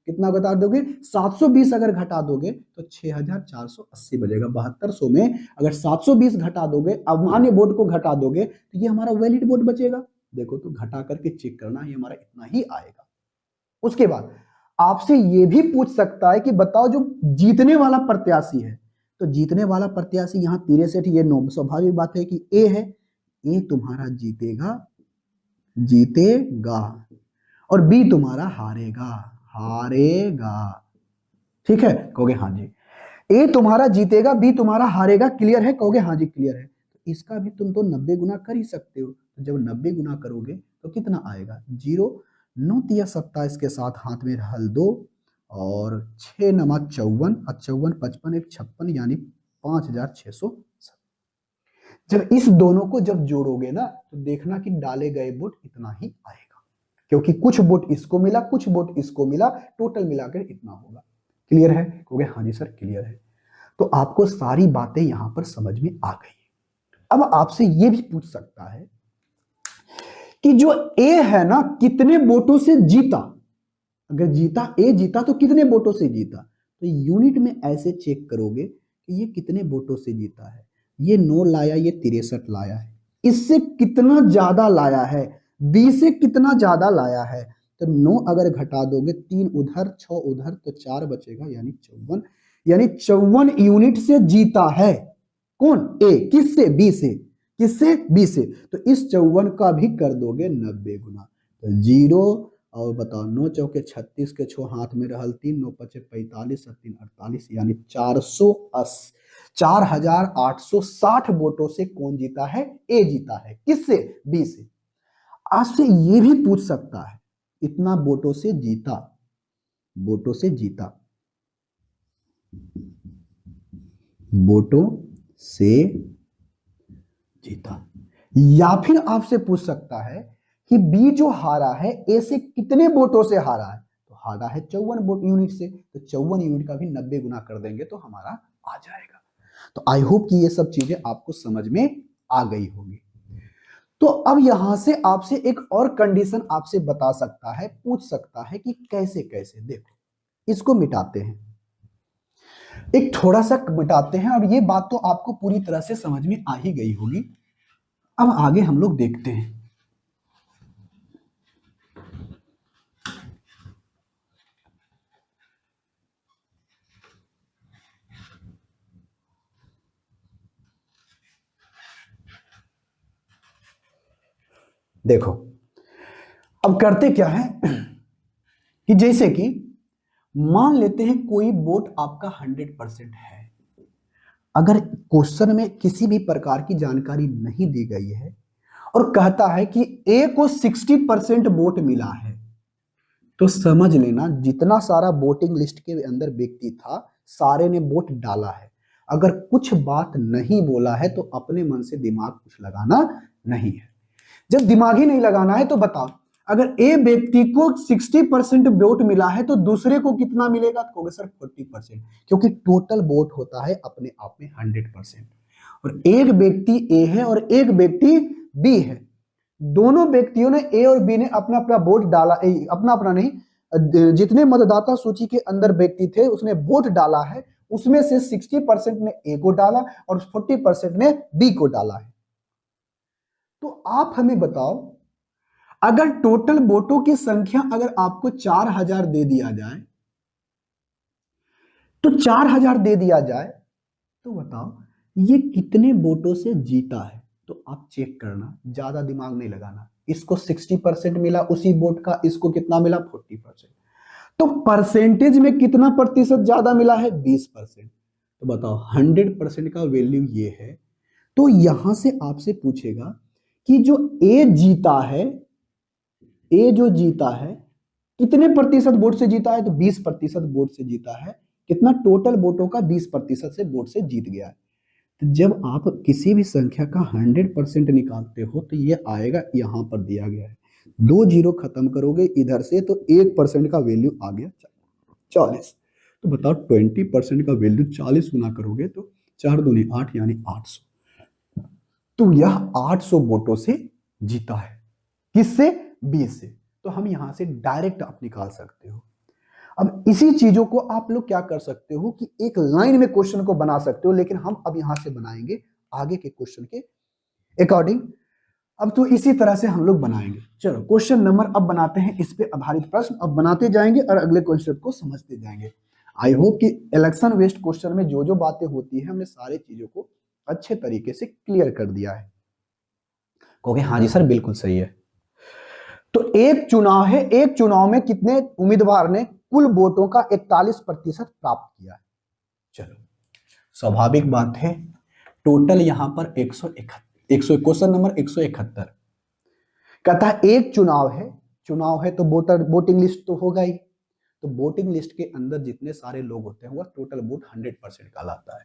कितना घटा दोगे? 720 अगर घटा दोगे तो 6,480 बजेगा। 7200 में अगर 720 घटा दोगे, अमान्य वोट को घटा दोगे तो ये हमारा वैलिड वोट बचेगा। देखो तो घटा करके चेक करना, ये हमारा इतना ही आएगा। उसके बाद आपसे यह भी पूछ सकता है कि बताओ जो जीतने वाला प्रत्याशी है, तो जीतने वाला प्रत्याशी यहां 63, ये 9, स्वाभाविक बात है कि ए है, ए तुम्हारा जीतेगा, जीतेगा, और बी तुम्हारा हारेगा, हारेगा। ठीक है? कहोगे हाँ जी। ए तुम्हारा जीतेगा, बी तुम्हारा हारेगा, क्लियर है? कहोगे हाँ जी क्लियर है। तो इसका भी तुम तो 90 गुना कर ही सकते हो, तो जब 90 गुना करोगे तो कितना आएगा? 0, 9 तिया 27 के साथ हाथ में हल 2, और 6 नमा 54, 54 55 एक 56, यानी 5,600। जब इस दोनों को जब जोड़ोगे ना तो देखना कि डाले गए वोट इतना ही आएगा, क्योंकि कुछ वोट इसको मिला, कुछ वोट इसको मिला, टोटल मिलाकर इतना होगा। क्लियर है? कहोगे हाँ जी सर क्लियर है। तो आपको सारी बातें यहां पर समझ में आ गई। अब आपसे यह भी पूछ सकता है कि जो ए है ना कितने वोटों से जीता? अगर जीता, ए जीता तो कितने वोटों से जीता? तो यूनिट में ऐसे चेक करोगे कि ये कितने वोटों से जीता है। ये 9 लाया, ये 63 लाया है, इससे कितना ज्यादा लाया है? 20 से कितना ज्यादा लाया है? तो 9 अगर घटा दोगे, 3 उधर 6 उधर, तो 4 बचेगा, यानी 54, यानी 54 यूनिट से जीता है। कौन? ए। किससे? बी से। किससे? बी से। तो इस 54 का भी कर दोगे 90 गुना। तो 0 और बताओ 9 चौके 36 के 6 हाथ में रहल 3, 9 पचे 45 और 3 48, यानी 4860 वोटों से कौन जीता है? ए जीता है। किससे? बी से। आपसे ये भी पूछ सकता है इतना वोटों से जीता, वोटों से जीता, वोटों से जीता। या फिर आपसे पूछ सकता है कि बी जो हारा है ए से कितने वोटों से हारा है? तो हारा है 54 वोट यूनिट से, तो 54 यूनिट का भी 90 गुना कर देंगे तो हमारा आ जाएगा। तो आई होप कि ये सब चीजें आपको समझ में आ गई होगी। तो अब यहां से आपसे एक और कंडीशन आपसे बता सकता है, पूछ सकता है कि कैसे कैसे। देखो इसको मिटाते हैं, एक थोड़ा सा मिटाते हैं, और ये बात तो आपको पूरी तरह से समझ में आ ही गई होगी। अब आगे हम लोग देखते हैं। देखो अब करते क्या है कि जैसे कि मान लेते हैं कोई वोट आपका 100% है। अगर क्वेश्चन में किसी भी प्रकार की जानकारी नहीं दी गई है और कहता है कि ए को 60% वोट मिला है, तो समझ लेना जितना सारा वोटिंग लिस्ट के अंदर व्यक्ति था सारे ने वोट डाला है। अगर कुछ बात नहीं बोला है तो अपने मन से दिमाग कुछ लगाना नहीं है। जब दिमाग ही नहीं लगाना है तो बताओ, अगर ए व्यक्ति को 60% वोट मिला है तो दूसरे को कितना मिलेगा? तो कहोगे सर 40%, क्योंकि टोटल वोट होता है अपने आप में 100%। और एक व्यक्ति ए है और एक व्यक्ति बी है, दोनों व्यक्तियों ने ए और बी ने अपना अपना वोट डाला, अपना अपना नहीं, जितने मतदाता सूची के अंदर व्यक्ति थे उसने वोट डाला है, उसमें से 60% ने ए को डाला और 40% ने बी को डाला है। तो आप हमें बताओ, अगर टोटल वोटों की संख्या अगर आपको 4000 दे दिया जाए, तो 4000 दे दिया जाए तो बताओ ये कितने वोटों से जीता है? तो आप चेक करना, ज्यादा दिमाग नहीं लगाना। इसको 60% मिला उसी वोट का, इसको कितना मिला? 40%। तो परसेंटेज में कितना प्रतिशत ज्यादा मिला है? 20%। तो बताओ 100% का वैल्यू ये है। तो यहां से आपसे पूछेगा कि जो ए जीता है, ए जो जीता है कितने प्रतिशत वोट से जीता है? तो 20% वोट से जीता है। कितना? टोटल वोटों का 20% से वोट से जीत गया है। तो जब आप किसी भी संख्या का 100% निकालते हो तो ये आएगा, यहां पर दिया गया है 2 जीरो खत्म करोगे इधर से तो 1% का वैल्यू आ गया 40। तो बताओ 20% का वैल्यू 40 गुना करोगे तो 4 दूनी 8 यानी 800। तो यह 800 वोटों से जीता है। किससे? 20 से। तो हम यहां से डायरेक्ट आप निकाल सकते हो। अब इसी चीजों को आप लोग क्या कर सकते हो कि एक लाइन में क्वेश्चन को बना सकते हो, लेकिन हम अब यहां से बनाएंगे आगे के क्वेश्चन के अकॉर्डिंग। अब तो इसी तरह से हम लोग बनाएंगे। चलो क्वेश्चन नंबर अब बनाते हैं, इस पे आधारित प्रश्न अब बनाते जाएंगे और अगले क्वेश्चन को समझते जाएंगे। आई होप कि इलेक्शन वेस्ट क्वेश्चन में जो जो बातें होती है हमने सारे चीजों को अच्छे तरीके से क्लियर कर दिया है। कहोगे हाँ जी सर बिल्कुल सही है। तो एक चुनाव है, एक चुनाव में कितने उम्मीदवार ने कुल वोटों का 41% प्राप्त किया है? चलो स्वाभाविक बात है, टोटल यहां पर 171, क्वेश्चन नंबर 171 कहता है एक चुनाव है, चुनाव है तो वोटिंग लिस्ट तो होगा ही। तो वोटिंग लिस्ट के अंदर जितने सारे लोग होते हैं वह टोटल वोट 100% कहलाता है।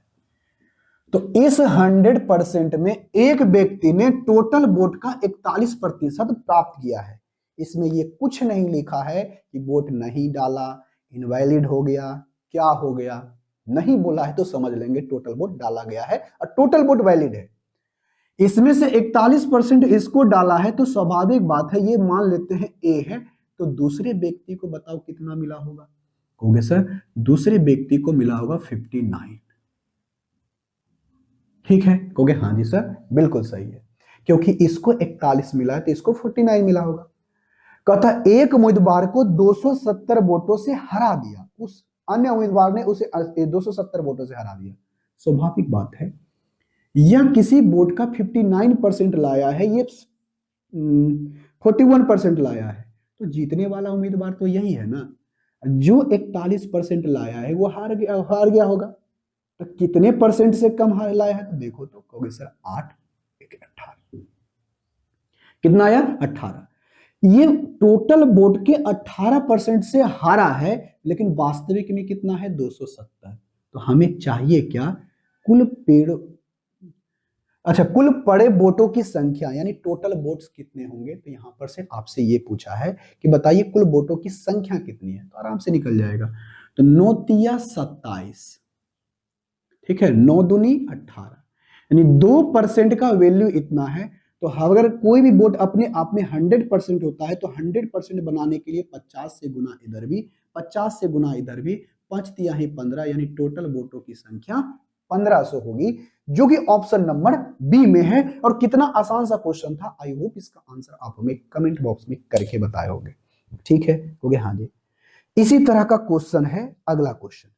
तो इस 100% में एक व्यक्ति ने टोटल वोट का 41% प्राप्त किया है। इसमें ये कुछ नहीं लिखा है कि वोट नहीं डाला, इनवैलिड हो गया, क्या हो गया, नहीं बोला है तो समझ लेंगे टोटल वोट डाला गया है और टोटल वोट वैलिड है। इसमें से 41% इसको डाला है तो स्वाभाविक बात है ये मान लेते हैं ए है, तो दूसरे व्यक्ति को बताओ कितना मिला होगा? कहोगे सर दूसरे व्यक्ति को मिला होगा 59। ठीक है? कहोगे हाँ जी सर बिल्कुल सही है, क्योंकि इसको 41 मिला है तो इसको 49 मिला होगा। कहता एक उम्मीदवार को 270 वोटों से हरा दिया, उस अन्य उम्मीदवार ने उसे 270 वोटों से हरा दिया। स्वाभाविक बात है, यह किसी वोट का 59% लाया है, ये 41% लाया है, तो जीतने वाला उम्मीदवार तो यही है ना। जो 41% लाया है वो हार गया होगा। तो कितने परसेंट से कम हार लाया है, तो देखो तो कहोगे सर 8 18 कितना आया 18। ये टोटल वोट के 18% से हारा है, लेकिन वास्तविक में कितना है 270। तो हमें चाहिए क्या, कुल कुल पड़े वोटों की संख्या, यानी टोटल वोट्स कितने होंगे। तो यहां पर से आपसे ये पूछा है कि बताइए कुल वोटों की संख्या कितनी है, तो आराम से निकल जाएगा। तो 9 तिया 27, ठीक है, 9 दूनी 18, यानी 2% का वैल्यू इतना है। तो अगर कोई भी वोट अपने आप में 100% होता है, तो 100% बनाने के लिए 50 से गुना इधर भी, 50 से गुना इधर भी, 5 तिहाई 15, यानी टोटल वोटों की संख्या 1500 होगी, जो कि ऑप्शन नंबर बी में है। और कितना आसान सा क्वेश्चन था, आई होप इसका आंसर आप हमें कमेंट बॉक्स में करके बताए होंगे। ठीक है, हो गया, हाँ जी। इसी तरह का क्वेश्चन है अगला क्वेश्चन।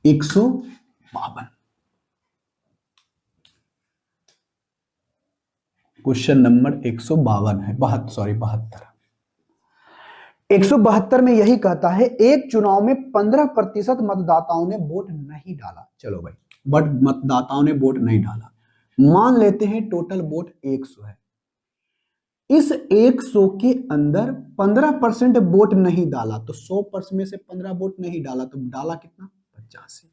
एक सौ बावन, क्वेश्चन नंबर 152 है, 72 172 में यही कहता है, एक चुनाव में 15% मतदाताओं ने वोट नहीं डाला। चलो भाई, बट मतदाताओं ने वोट नहीं डाला, मान लेते हैं टोटल वोट 100 है। इस 100 के अंदर 15% वोट नहीं डाला, तो 100% में से 15 वोट नहीं डाला, तो डाला कितना 85।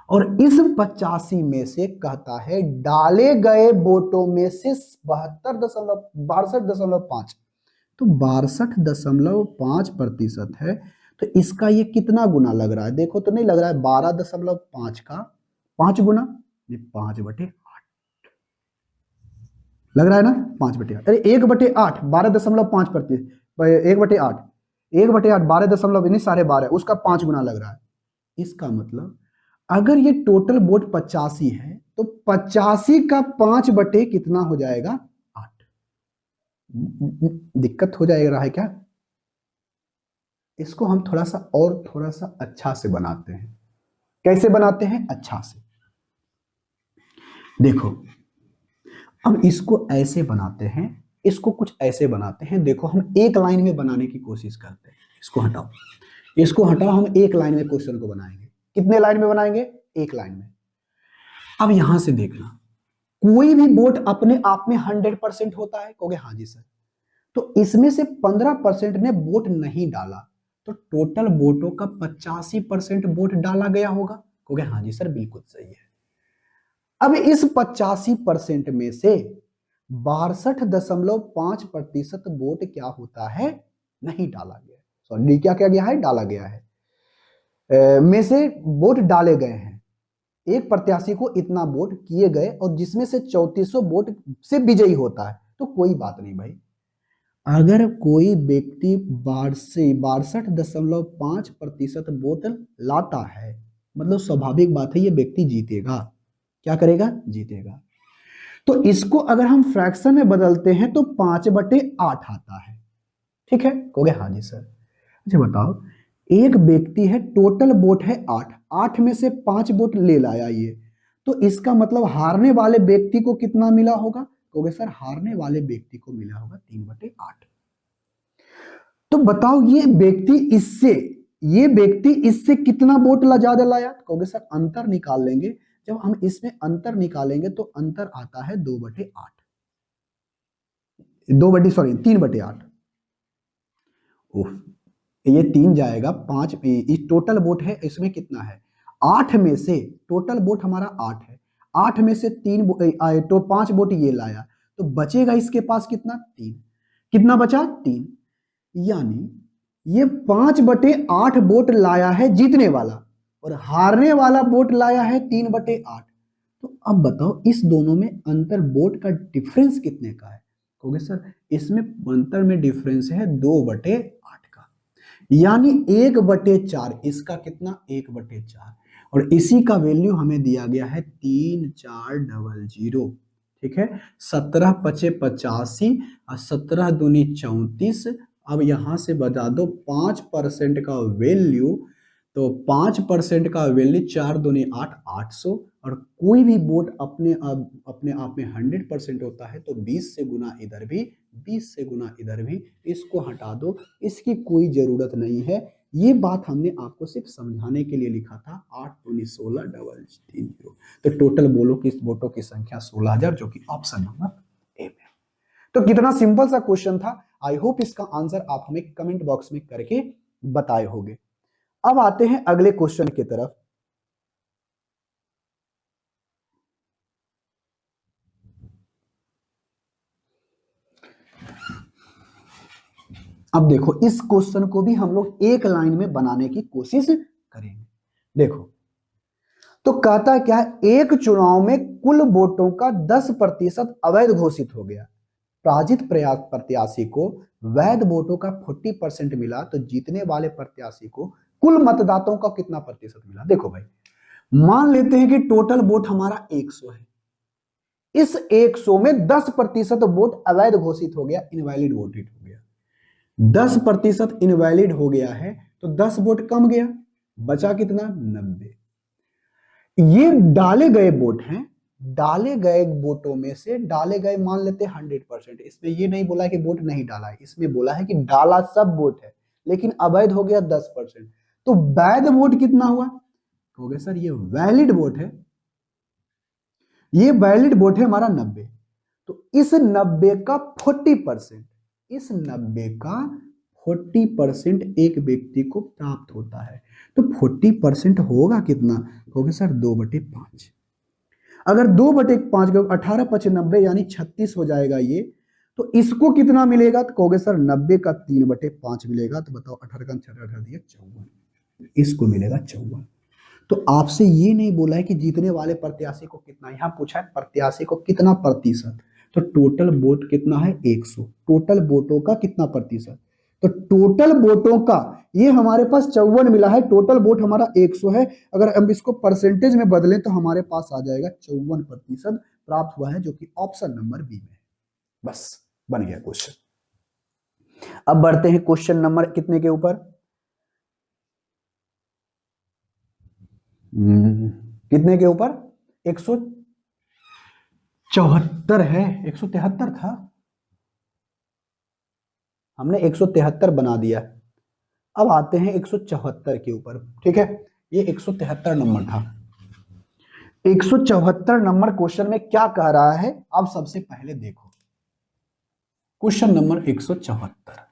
और इस 85 में से कहता है डाले गए वोटों में से 62.5, तो 62.5% है। तो इसका ये कितना गुना लग रहा है, देखो तो नहीं लग रहा है 12.5 का 5 गुना, 5/8 लग रहा है ना, 5/8, अरे 1/8, 12.5%, 1/8, 1/8 12 नहीं 12.5, उसका 5 गुना लग रहा है। इसका मतलब अगर ये टोटल वोट 85 है, तो 85 का 5 बटे कितना हो जाएगा 8। दिक्कत हो जाएगा है क्या। इसको हम थोड़ा सा अच्छा से बनाते हैं। कैसे बनाते हैं, अच्छा से देखो। अब इसको ऐसे बनाते हैं, इसको कुछ ऐसे बनाते हैं। देखो हम एक लाइन में बनाने की कोशिश करते हैं। इसको हटाओ, इसको हटाओ, हम एक लाइन में क्वेश्चन को बनाएंगे। कितने लाइन में बनाएंगे, एक लाइन में। अब यहां से देखना, कोई भी वोट अपने आप में 100% होता है, कहोगे हाँ जी सर। तो इसमें से 15% ने वोट नहीं डाला, तो टोटल वोटों का 85% वोट डाला गया होगा, कहोगे हाँ जी सर बिल्कुल सही है। अब इस 85% में से 62.5% वोट क्या होता है, नहीं डाला गया, सॉरी क्या क्या गया है, डाला गया है। में से वोट डाले गए हैं, एक प्रत्याशी को इतना वोट किए गए, और जिसमें से 3400 वोट से विजयी होता है, तो कोई बात नहीं भाई। अगर कोई व्यक्ति 62.5% वोट लाता है, मतलब स्वाभाविक बात है ये व्यक्ति जीतेगा। क्या करेगा, जीतेगा। तो इसको अगर हम फ्रैक्शन में बदलते हैं तो 5/8 आता है। ठीक है, कहोगे हाँ जी सर। अच्छा बताओ, एक व्यक्ति है, टोटल वोट है 8, 8 में से 5 वोट ले लाया ये, तो इसका मतलब हारने वाले व्यक्ति को कितना मिला होगा, कहोगे सर हारने वाले व्यक्ति को मिला होगा 3/8। तो बताओ ये व्यक्ति इससे कितना वोट ज्यादा लाया, कहोगे सर अंतर निकाल लेंगे। जब हम इसमें अंतर निकालेंगे तो अंतर आता है 2/8, 3/8। ये 3 जाएगा 5, इस टोटल वोट है, इसमें कितना है 8 में से, टोटल वोट हमारा 8 है, 8 में से 5 वोट ये लाया, तो बचेगा इसके पास कितना 3, कितना बचा 3, यानी ये 5/8 वोट लाया है जीतने वाला, और हारने वाला वोट लाया है 3/8। तो अब बताओ इस दोनों में अंतर वोट का डिफरेंस कितने का है, कहोगे सर इसमें अंतर में डिफरेंस है 2/8 का, यानी 1/4। इसका कितना 1/4, और इसी का वैल्यू हमें दिया गया है 3400, ठीक है, 17 पचे 85 और 17 दूनी 34। अब यहां से बता दो 5% का वैल्यू, तो 5% का वैल्यू 4 दूनी 8, 800। और कोई भी बोट अपने आप में 100% होता है, तो 20 से गुना इधर भी, 20 से गुना इधर भी, इसको हटा दो, इसकी कोई जरूरत नहीं है। ये बात हमने आपको सिर्फ समझाने के लिए लिखा था। 8 दूनी 16 डबल 30। तो टोटल बोटों की संख्या 16,000, जो कि ऑप्शन नंबर ए में। तो कितना सिंपल सा क्वेश्चन था। आई होप इसका आंसर आप हमें कमेंट बॉक्स में करके बताए होंगे। अब आते हैं अगले क्वेश्चन की तरफ। अब देखो, इस क्वेश्चन को भी हम लोग एक लाइन में बनाने की कोशिश करेंगे। देखो, तो कहता है क्या है, एक चुनाव में कुल वोटों का 10% अवैध घोषित हो गया। पराजित प्रत्याशी को वैध वोटों का 40% मिला, तो जीतने वाले प्रत्याशी को कुल मतदाताओं का कितना प्रतिशत मिला। देखो भाई, मान लेते हैं कि टोटल वोट हमारा 100 है। इस 100 में 10% वोट अवैध घोषित हो गया, इनवैलिड वोटेड हो गया। 10% इनवैलिड हो गया है, तो 10 वोट कम गया, बचा कितना, 90। ये डाले गए वोट हैं, डाले गए वोटों में से डाले गए मान लेते हैं 100%। इसमें ये नहीं बोला कि वोट नहीं डाला है, इसमें बोला है कि डाला सब वोट है, लेकिन अवैध हो गया 10%। तो वैध वोट कितना हुआ, हो गया सर ये वैलिड वोट है, ये वैलिड वोट है हमारा 90। तो इस 90 का 40%, इस 90 का 40% एक व्यक्ति को प्राप्त होता है। तो 40% होगा कितना, होगा सर 2/5। अगर 2/5 का 18 पचे 90 यानी 36 हो जाएगा ये। तो इसको कितना मिलेगा, तो कहोगे सर 90 का 3/5 मिलेगा। तो बताओ 18 का 18 दिया 54, इसको मिलेगा 54। तो आपसे ये नहीं बोला है कि जीतने वाले प्रत्याशी को कितना, यहां पूछा है प्रत्याशी को कितना प्रतिशत। तो टोटल वोट कितना है 100, टोटल वोटों का कितना प्रतिशत, तो टोटल वोटों का ये हमारे पास 54 मिला है, टोटल वोट हमारा 100 है। अगर हम इसको परसेंटेज में बदलें तो हमारे पास आ जाएगा 54% प्राप्त हुआ है, जो कि ऑप्शन नंबर बी में है। बस बन गया क्वेश्चन। अब बढ़ते हैं क्वेश्चन नंबर कितने के ऊपर, कितने के ऊपर, 174 है, 173 था, हमने 173 बना दिया। अब आते हैं 174 के ऊपर, ठीक है, ये 173 नंबर था। 174 नंबर क्वेश्चन में क्या कह रहा है, अब सबसे पहले देखो क्वेश्चन नंबर 174।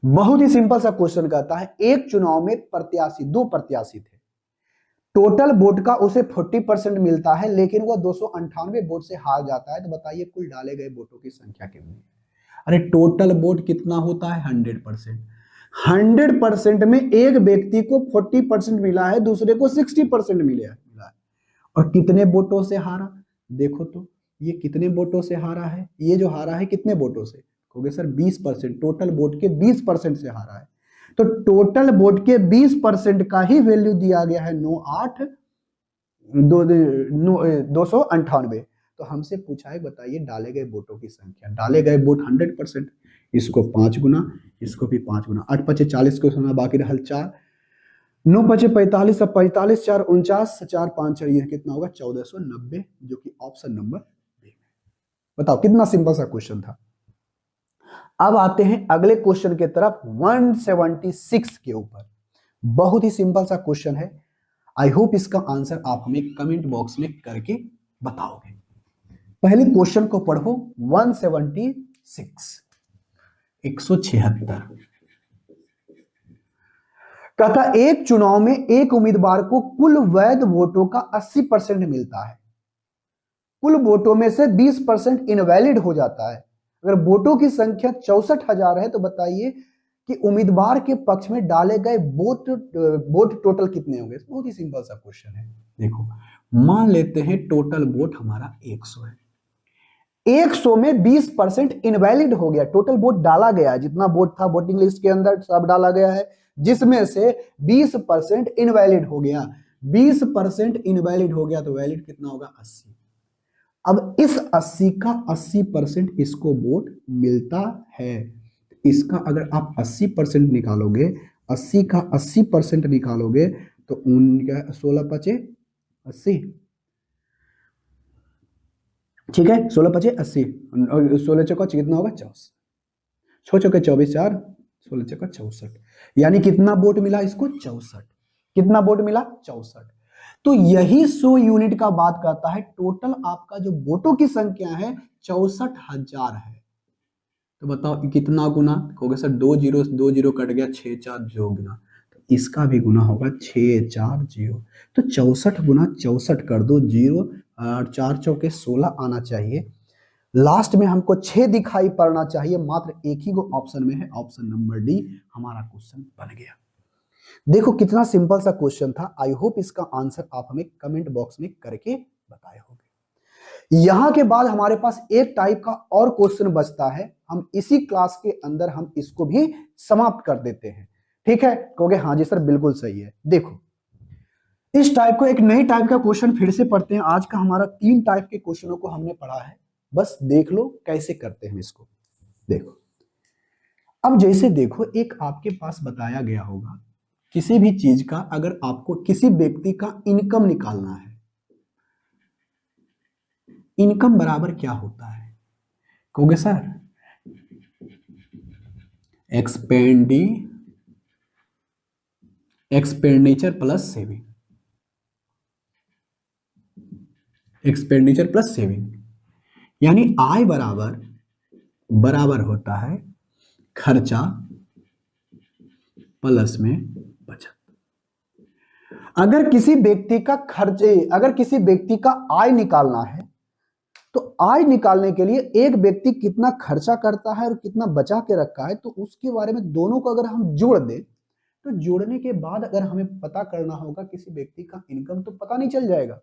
बहुत ही सिंपल सा क्वेश्चन कहता है, एक चुनाव में प्रत्याशी, दो प्रत्याशी थे, टोटल वोट का उसे 40% मिलता है, लेकिन वह 298 वोट से हार जाता है। तो बताइए कुल डाले गए वोटों की संख्या कितनी है। अरे टोटल वोट कितना होता है 100%। 100% में एक व्यक्ति को 40% मिला है, दूसरे को 60% मिला है। और कितने वोटों से हारा, देखो तो ये कितने वोटों से हारा है, ये जो हारा है कितने वोटों से, कहोगे सर 20%, टोटल वोट के 20% से हारा है। तो टोटल वोट के 20% का ही वैल्यू दिया गया है 298। तो हमसे पूछा है बताइए डाले गए वोटों की संख्या। डाले गए वोट 100%, इसको 5 गुना, इसको भी 5 गुना, 8 पचे 40 को सुना, बाकी रहल 4, 9 पचे 45, अब 45 4 49, 4 5 4, ये कितना होगा 1490, जो कि ऑप्शन नंबर बी। बताओ कितना सिंपल सा क्वेश्चन था। अब आते हैं अगले क्वेश्चन के तरफ, 176 के ऊपर। बहुत ही सिंपल सा क्वेश्चन है। आई होप इसका आंसर आप हमें कमेंट बॉक्स में करके बताओगे। पहले क्वेश्चन को पढ़ो, 176, 176 कहता एक चुनाव में एक उम्मीदवार को कुल वैध वोटों का 80% मिलता है, कुल वोटों में से 20% इनवैलिड हो जाता है। अगर वोटों की संख्या 64,000 है, तो बताइए कि उम्मीदवार के पक्ष में डाले गए वोट टोटल कितने होंगे। बहुत ही सिंपल सा क्वेश्चन है। देखो, मान लेते हैं टोटल वोट हमारा 100 है, 100 में 20% इनवैलिड हो गया, टोटल वोट डाला गया है, जितना वोट था वोटिंग लिस्ट के अंदर सब डाला गया है, जिसमें से 20% इनवैलिड हो गया। 20% इनवैलिड हो गया, तो वैलिड कितना होगा 80। अब इस 80 का 80% इसको वोट मिलता है। इसका अगर आप 80% निकालोगे, 80 का 80% निकालोगे तो उनका 16×5 = 80। ठीक है, 16×5 = 80, 16 चौका कितना होगा 24, 6 चौके 24, 4, 16 चौका 64, यानी कितना वोट मिला इसको 64। कितना वोट मिला 64। तो यही 100 यूनिट का बात करता है। टोटल आपका जो वोटों की संख्या है 64,000 है। तो बताओ कितना गुना कहोगे सर, 2 जीरो कट गया, 6 4 जो गुना, तो इसका भी गुना होगा 6 4 0। तो 64 × 64 कर दो, 0 और 4 चौके 16 आना चाहिए। लास्ट में हमको 6 दिखाई पड़ना चाहिए, मात्र एक ही को ऑप्शन में है, ऑप्शन नंबर डी हमारा क्वेश्चन बन गया। देखो कितना सिंपल सा क्वेश्चन था। आई होप इसका आंसर आप हमें कमेंट बॉक्स में करके बताए होंगे। यहां के बाद हमारे पास एक टाइप का और क्वेश्चन बचता है, हम इसी क्लास के अंदर हम इसको भी समाप्त कर देते हैं। ठीक है, कहोगे हाँ जी सर बिल्कुल सही है। देखो इस टाइप को एक नई टाइप का क्वेश्चन फिर से पढ़ते हैं। आज का हमारा 3 टाइप के क्वेश्चनों को हमने पढ़ा है, बस देख लो कैसे करते हैं इसको। देखो अब जैसे देखो, एक आपके पास बताया गया होगा किसी भी चीज का, अगर आपको किसी व्यक्ति का इनकम निकालना है, इनकम बराबर क्या होता है, कहोगे sir expenditure plus saving, expenditure plus saving, यानी आय बराबर बराबर होता है खर्चा प्लस में बचत। अगर किसी व्यक्ति का खर्चे, अगर किसी व्यक्ति का आय निकालना है, तो आय निकालने के लिए एक व्यक्ति कितना खर्चा करता है और कितना बचा के रखा है, तो उसके बारे में दोनों को अगर हम जोड़ दें, तो जोड़ने के बाद अगर हमें पता करना होगा किसी व्यक्ति का इनकम, तो पता नहीं चल जाएगा।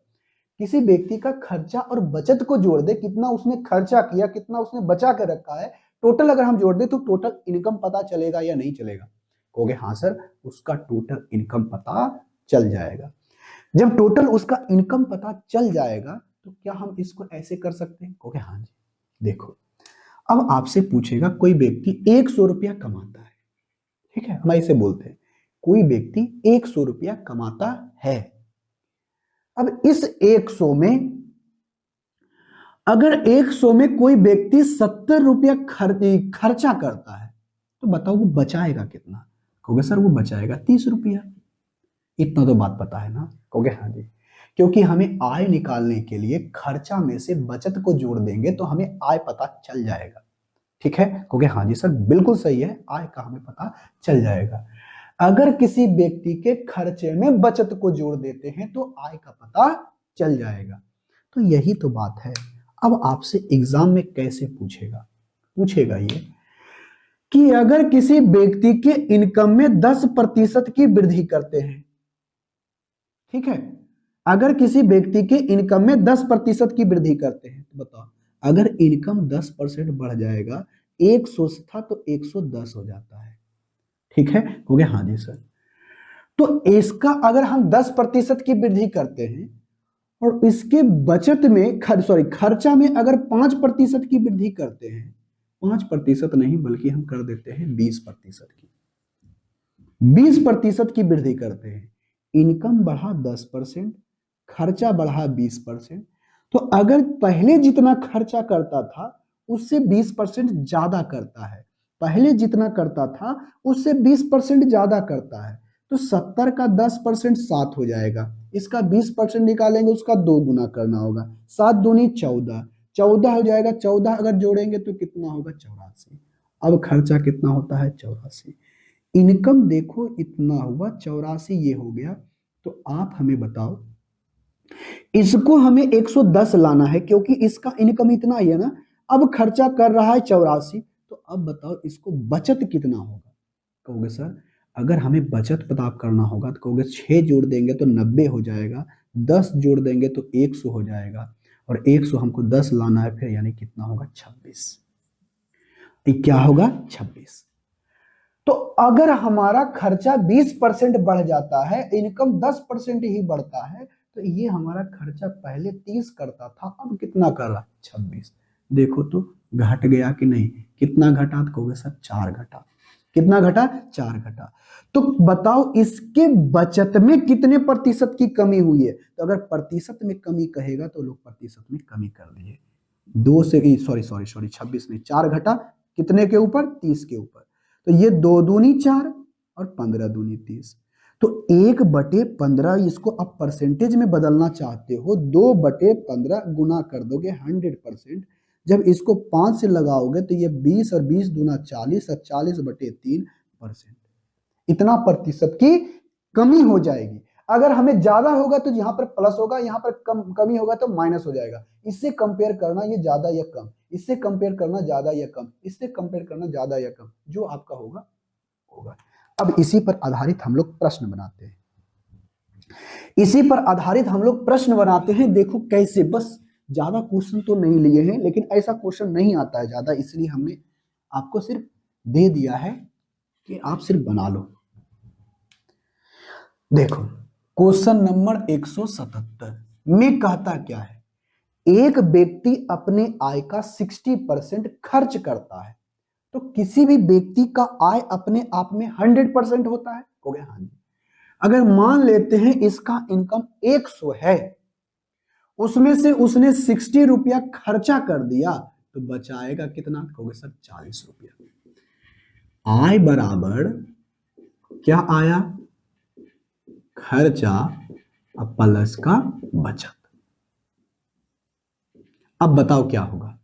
किसी व्यक्ति का खर्चा और बचत को जोड़ दे, कितना उसने खर्चा किया, कितना उसने बचा के रखा है, टोटल अगर हम जोड़ दे तो टोटल इनकम पता चलेगा या नहीं चलेगा, कहोगे हाँ सर उसका टोटल इनकम पता चल जाएगा। जब टोटल उसका इनकम पता चल जाएगा तो क्या हम इसको ऐसे कर सकते हैं, कहोगे हाँ जी। देखो अब आपसे पूछेगा कोई व्यक्ति 100 रुपया कमाता है, ठीक है, हम ऐसे बोलते हैं कोई व्यक्ति 100 रुपया कमाता है। अब इस 100 में अगर 100 में कोई व्यक्ति 70 रुपया खर्चा करता है, तो बताओ वो बचाएगा कितना, कहोगे सर वो बचाएगा 30 रुपया। इतना तो बात पता है ना, कहोगे हाँ जी, क्योंकि हमें आय निकालने के लिए खर्चा में से बचत को जोड़ देंगे तो हमें आय पता चल जाएगा। ठीक है, कहोगे हाँ जी सर बिल्कुल सही है, आय का हमें पता चल जाएगा। अगर किसी व्यक्ति के खर्चे में बचत को जोड़ देते हैं तो आय का पता चल जाएगा। तो यही तो बात है। अब आपसे एग्जाम में कैसे पूछेगा ये कि अगर किसी व्यक्ति के इनकम में 10% की वृद्धि करते हैं, ठीक है, अगर किसी व्यक्ति के इनकम में 10% की वृद्धि करते हैं, तो बताओ अगर इनकम 10% बढ़ जाएगा, 100 था तो 110 हो जाता है। ठीक है, हो गया हाँ जी सर। तो इसका अगर हम 10% की वृद्धि करते हैं और इसके बचत में खर्चा में अगर 5% की वृद्धि करते हैं, 5% नहीं बल्कि हम कर देते हैं 20% की, 20% की वृद्धि करते हैं, इनकम बढ़ा 10%, खर्चा बढ़ा 20%, तो अगर पहले जितना खर्चा करता था उससे 20% ज्यादा करता है, पहले जितना करता था उससे 20% ज्यादा करता है, तो 70 का 10% 7 हो जाएगा, इसका 20% निकालेंगे उसका 2 गुना करना होगा, 7 दूनी 14, 14 हो जाएगा, 14 अगर जोड़ेंगे तो कितना होगा 84। अब खर्चा कितना होता है 84, इनकम देखो इतना हुआ 84 ये हो गया। तो आप हमें बताओ इसको हमें 110 लाना है क्योंकि इसका इनकम इतना ही है ना, अब खर्चा कर रहा है 84, तो अब बताओ इसको बचत कितना होगा, कहोगे सर अगर हमें बचत पता करना होगा तो कहोगे 6 जोड़ देंगे तो 90 हो जाएगा, 10 जोड़ देंगे तो 100 हो जाएगा, और 100 हमको 10 लाना है फिर, यानी कितना होगा 26, क्या होगा 26। तो अगर हमारा खर्चा 20% बढ़ जाता है, इनकम 10% ही बढ़ता है, तो ये हमारा खर्चा पहले 30 करता था, अब कितना कर रहा, 26। देखो तो घट गया कि नहीं, कितना घटा, तो कहोगे सर 4 घटा। कितना घटा, 4 घटा। तो बताओ इसके बचत में कितने प्रतिशत की कमी हुई है। तो अगर प्रतिशत में कमी कहेगा तो लोग प्रतिशत में कमी कर दिए, 2 से सॉरी सॉरी सॉरी 26 नहीं, 4 घटा, कितने के ऊपर, 30 के ऊपर। तो ये 2 दूनी 4 और 15 दूनी 30। तो 1/15 इसको अब परसेंटेज में बदलना चाहते हो, 2/15 गुना कर दोगे 100%। जब इसको 5 से लगाओगे तो ये 20 और 20 दूना 40 और 40/3%, इतना प्रतिशत की कमी हो जाएगी। अगर हमें ज्यादा होगा तो यहाँ पर प्लस होगा, यहाँ पर कमी होगा तो माइनस हो जाएगा। इससे कंपेयर करना ये ज्यादा या कम, इससे कंपेयर करना ज्यादा या कम, इससे कंपेयर करना ज्यादा या कम, जो आपका होगा होगा। अब इसी पर आधारित हम लोग प्रश्न बनाते हैं, इसी पर आधारित हम लोग प्रश्न बनाते हैं। देखो कैसे, बस ज्यादा क्वेश्चन तो नहीं लिए हैं, लेकिन ऐसा क्वेश्चन नहीं आता है ज्यादा, इसलिए हमने आपको सिर्फ दे दिया है कि आप सिर्फ बना लो। देखो क्वेश्चन नंबर 177 में कहता क्या है, एक व्यक्ति अपने आय का 60% खर्च करता है, तो किसी भी व्यक्ति का आय अपने आप में 100% होता है, हो गया हाँ जी। अगर मान लेते हैं इसका इनकम 100 है, उसमें से उसने 60 रुपया खर्चा कर दिया, तो बचाएगा कितना, कहोगे सर 40 रुपया। आय बराबर क्या आया, खर्चा अब प्लस का बचत। अब बताओ क्या होगा।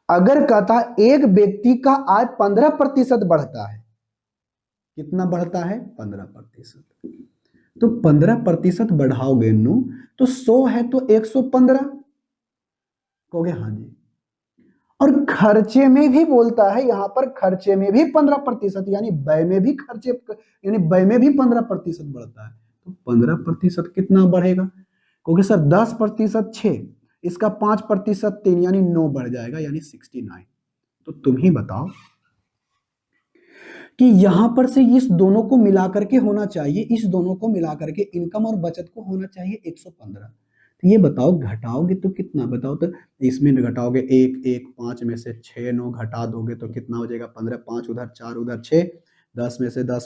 अगर कहता एक व्यक्ति का आय 15% बढ़ता है, कितना बढ़ता है, 15%, तो 15% बढ़ाओगे नु, तो 100 है तो 115, कहोगे हाँ जी। और खर्चे में भी बोलता है, यहां पर खर्चे में भी 15%, यानी व्यय में भी खर्चे, यानी व्यय में भी 15% बढ़ता है, तो 15% कितना बढ़ेगा, क्योंकि सर 10% 6, इसका 5% 3, यानी 9 बढ़ जाएगा, यानी 69। तो तुम ही बताओ कि यहां पर से इस दोनों को मिलाकर के होना चाहिए, इस दोनों को मिलाकर के इनकम और बचत को होना चाहिए 115। तो ये बताओ घटाओगे तो कितना, बताओ तो, इसमें घटाओगे 1 1 5 में से 6 9 घटा दोगे तो कितना हो जाएगा, 15, 5 उधर 4 उधर 6, 10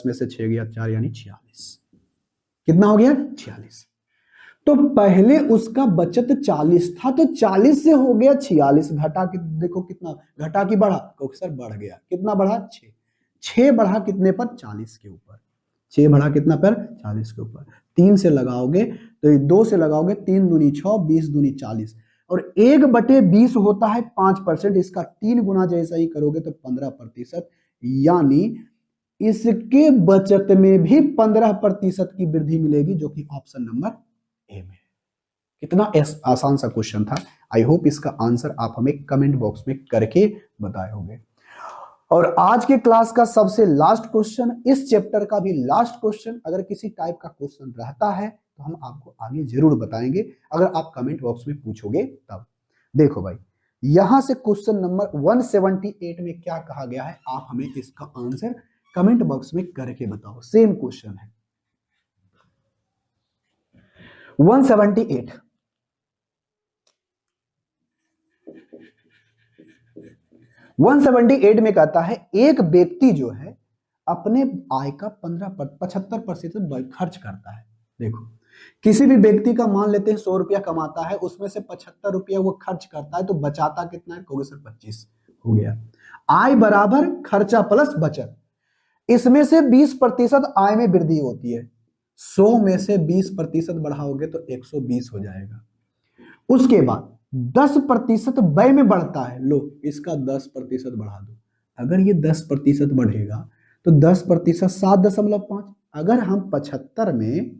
में से 6 गया 4, यानी 46। कितना हो गया, 46। तो पहले उसका बचत 40 था, तो 40 से हो गया 46, घटा के देखो कितना घटा की बढ़ा, क्योंकि सर बढ़ गया, कितना बढ़ा, 6, 6 बढ़ा कितने पर, 40 के ऊपर, 6 बढ़ा कितना पर, 40 के ऊपर। 3 से लगाओगे तो 2 से लगाओगे, 3 दूनी 6, 20 दूनी 40, और 1/20 होता है 5%, इसका 3 गुना जैसा ही करोगे तो 15%, यानी इसके बचत में भी 15% की वृद्धि मिलेगी, जो कि ऑप्शन नंबर ए में। कितना आसान सा क्वेश्चन था। आई होप इसका आंसर आप हमें कमेंट बॉक्स में करके बताए होंगे। और आज के क्लास का सबसे लास्ट क्वेश्चन, इस चैप्टर का भी लास्ट क्वेश्चन, अगर किसी टाइप का क्वेश्चन रहता है तो हम आपको आगे जरूर बताएंगे, अगर आप कमेंट बॉक्स में पूछोगे तब। देखो भाई, यहां से क्वेश्चन नंबर 178 में क्या कहा गया है, आप हमें इसका आंसर कमेंट बॉक्स में करके बताओ। सेम क्वेश्चन है 178। 178 में कहता है एक व्यक्ति जो है अपने आय का 75% खर्च करता है। देखो किसी भी व्यक्ति का मान लेते हैं 100 रुपया कमाता है, उसमें से 75 रुपया वो खर्च करता है, तो बचाता कितना है, कहोगे सर 25 हो गया। आय बराबर खर्चा प्लस बचत, इसमें से 20% आय में वृद्धि होती है, 100 में से 20% बढ़ाओगे तो 120 हो जाएगा। उसके बाद 10% व्यय में बढ़ता है, लो इसका 10% बढ़ा दो। अगर ये 10% बढ़ेगा तो 10% 7.5, अगर हम 75 में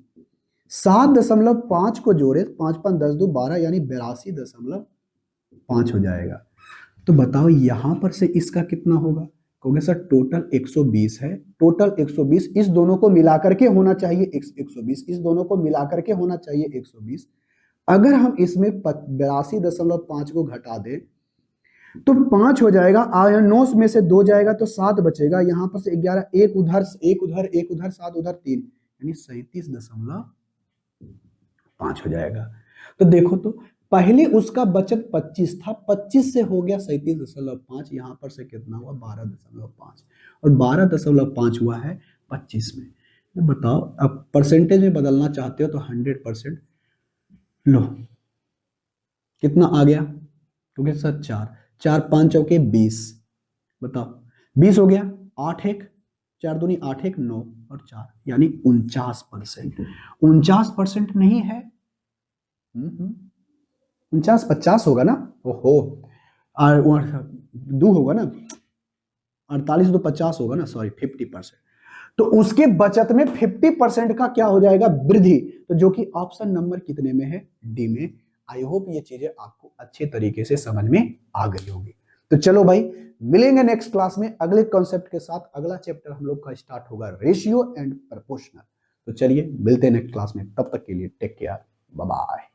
7.5 को जोड़े, 5 5 10 2 12, यानी 82.5 हो जाएगा। तो बताओ यहां पर से इसका कितना होगा, कहोगे सर टोटल 120 है, टोटल 120, इस दोनों को मिलाकर के होना चाहिए 120, इस दोनों को मिलाकर के होना चाहिए 120। अगर हम इसमें 82.5 को घटा दें तो 5 हो जाएगा, 9 में से 2 जाएगा तो 7 बचेगा, यहां पर से 11, एक उधर 1 उधर 1 उधर 7 उधर 3, यानी 37.5 5 हो जाएगा। तो देखो तो पहले उसका बचत 25 था, 25 से हो गया 37.5, यहां पर से कितना हुआ 12.5, और 12.5 हुआ है 25 में। तो बताओ, अब परसेंटेज में बदलना चाहते हो तो 100% लो, कितना आ गया, क्योंकि सर 4 4 5 चौके 20, बताओ 20 हो गया, 8 एक 4 दूनी 8 एक 9 और 4, यानी 49%। 49% नहीं है, 49 50 होगा ना, ओहो, और 2 होगा ना, 48 तो 50 होगा ना, सॉरी 50%। तो उसके बचत में 50% का क्या हो जाएगा, वृद्धि। तो जो कि ऑप्शन नंबर कितने में है, डी में। आई होप ये चीजें आपको अच्छे तरीके से समझ में आ गई होगी। तो चलो भाई, मिलेंगे नेक्स्ट क्लास में अगले कॉन्सेप्ट के साथ। अगला चैप्टर हम लोग का स्टार्ट होगा रेशियो एंड प्रोपोर्शनल। तो चलिए मिलते हैं नेक्स्ट क्लास में, तब तक के लिए टेक केयर, बाय बाय।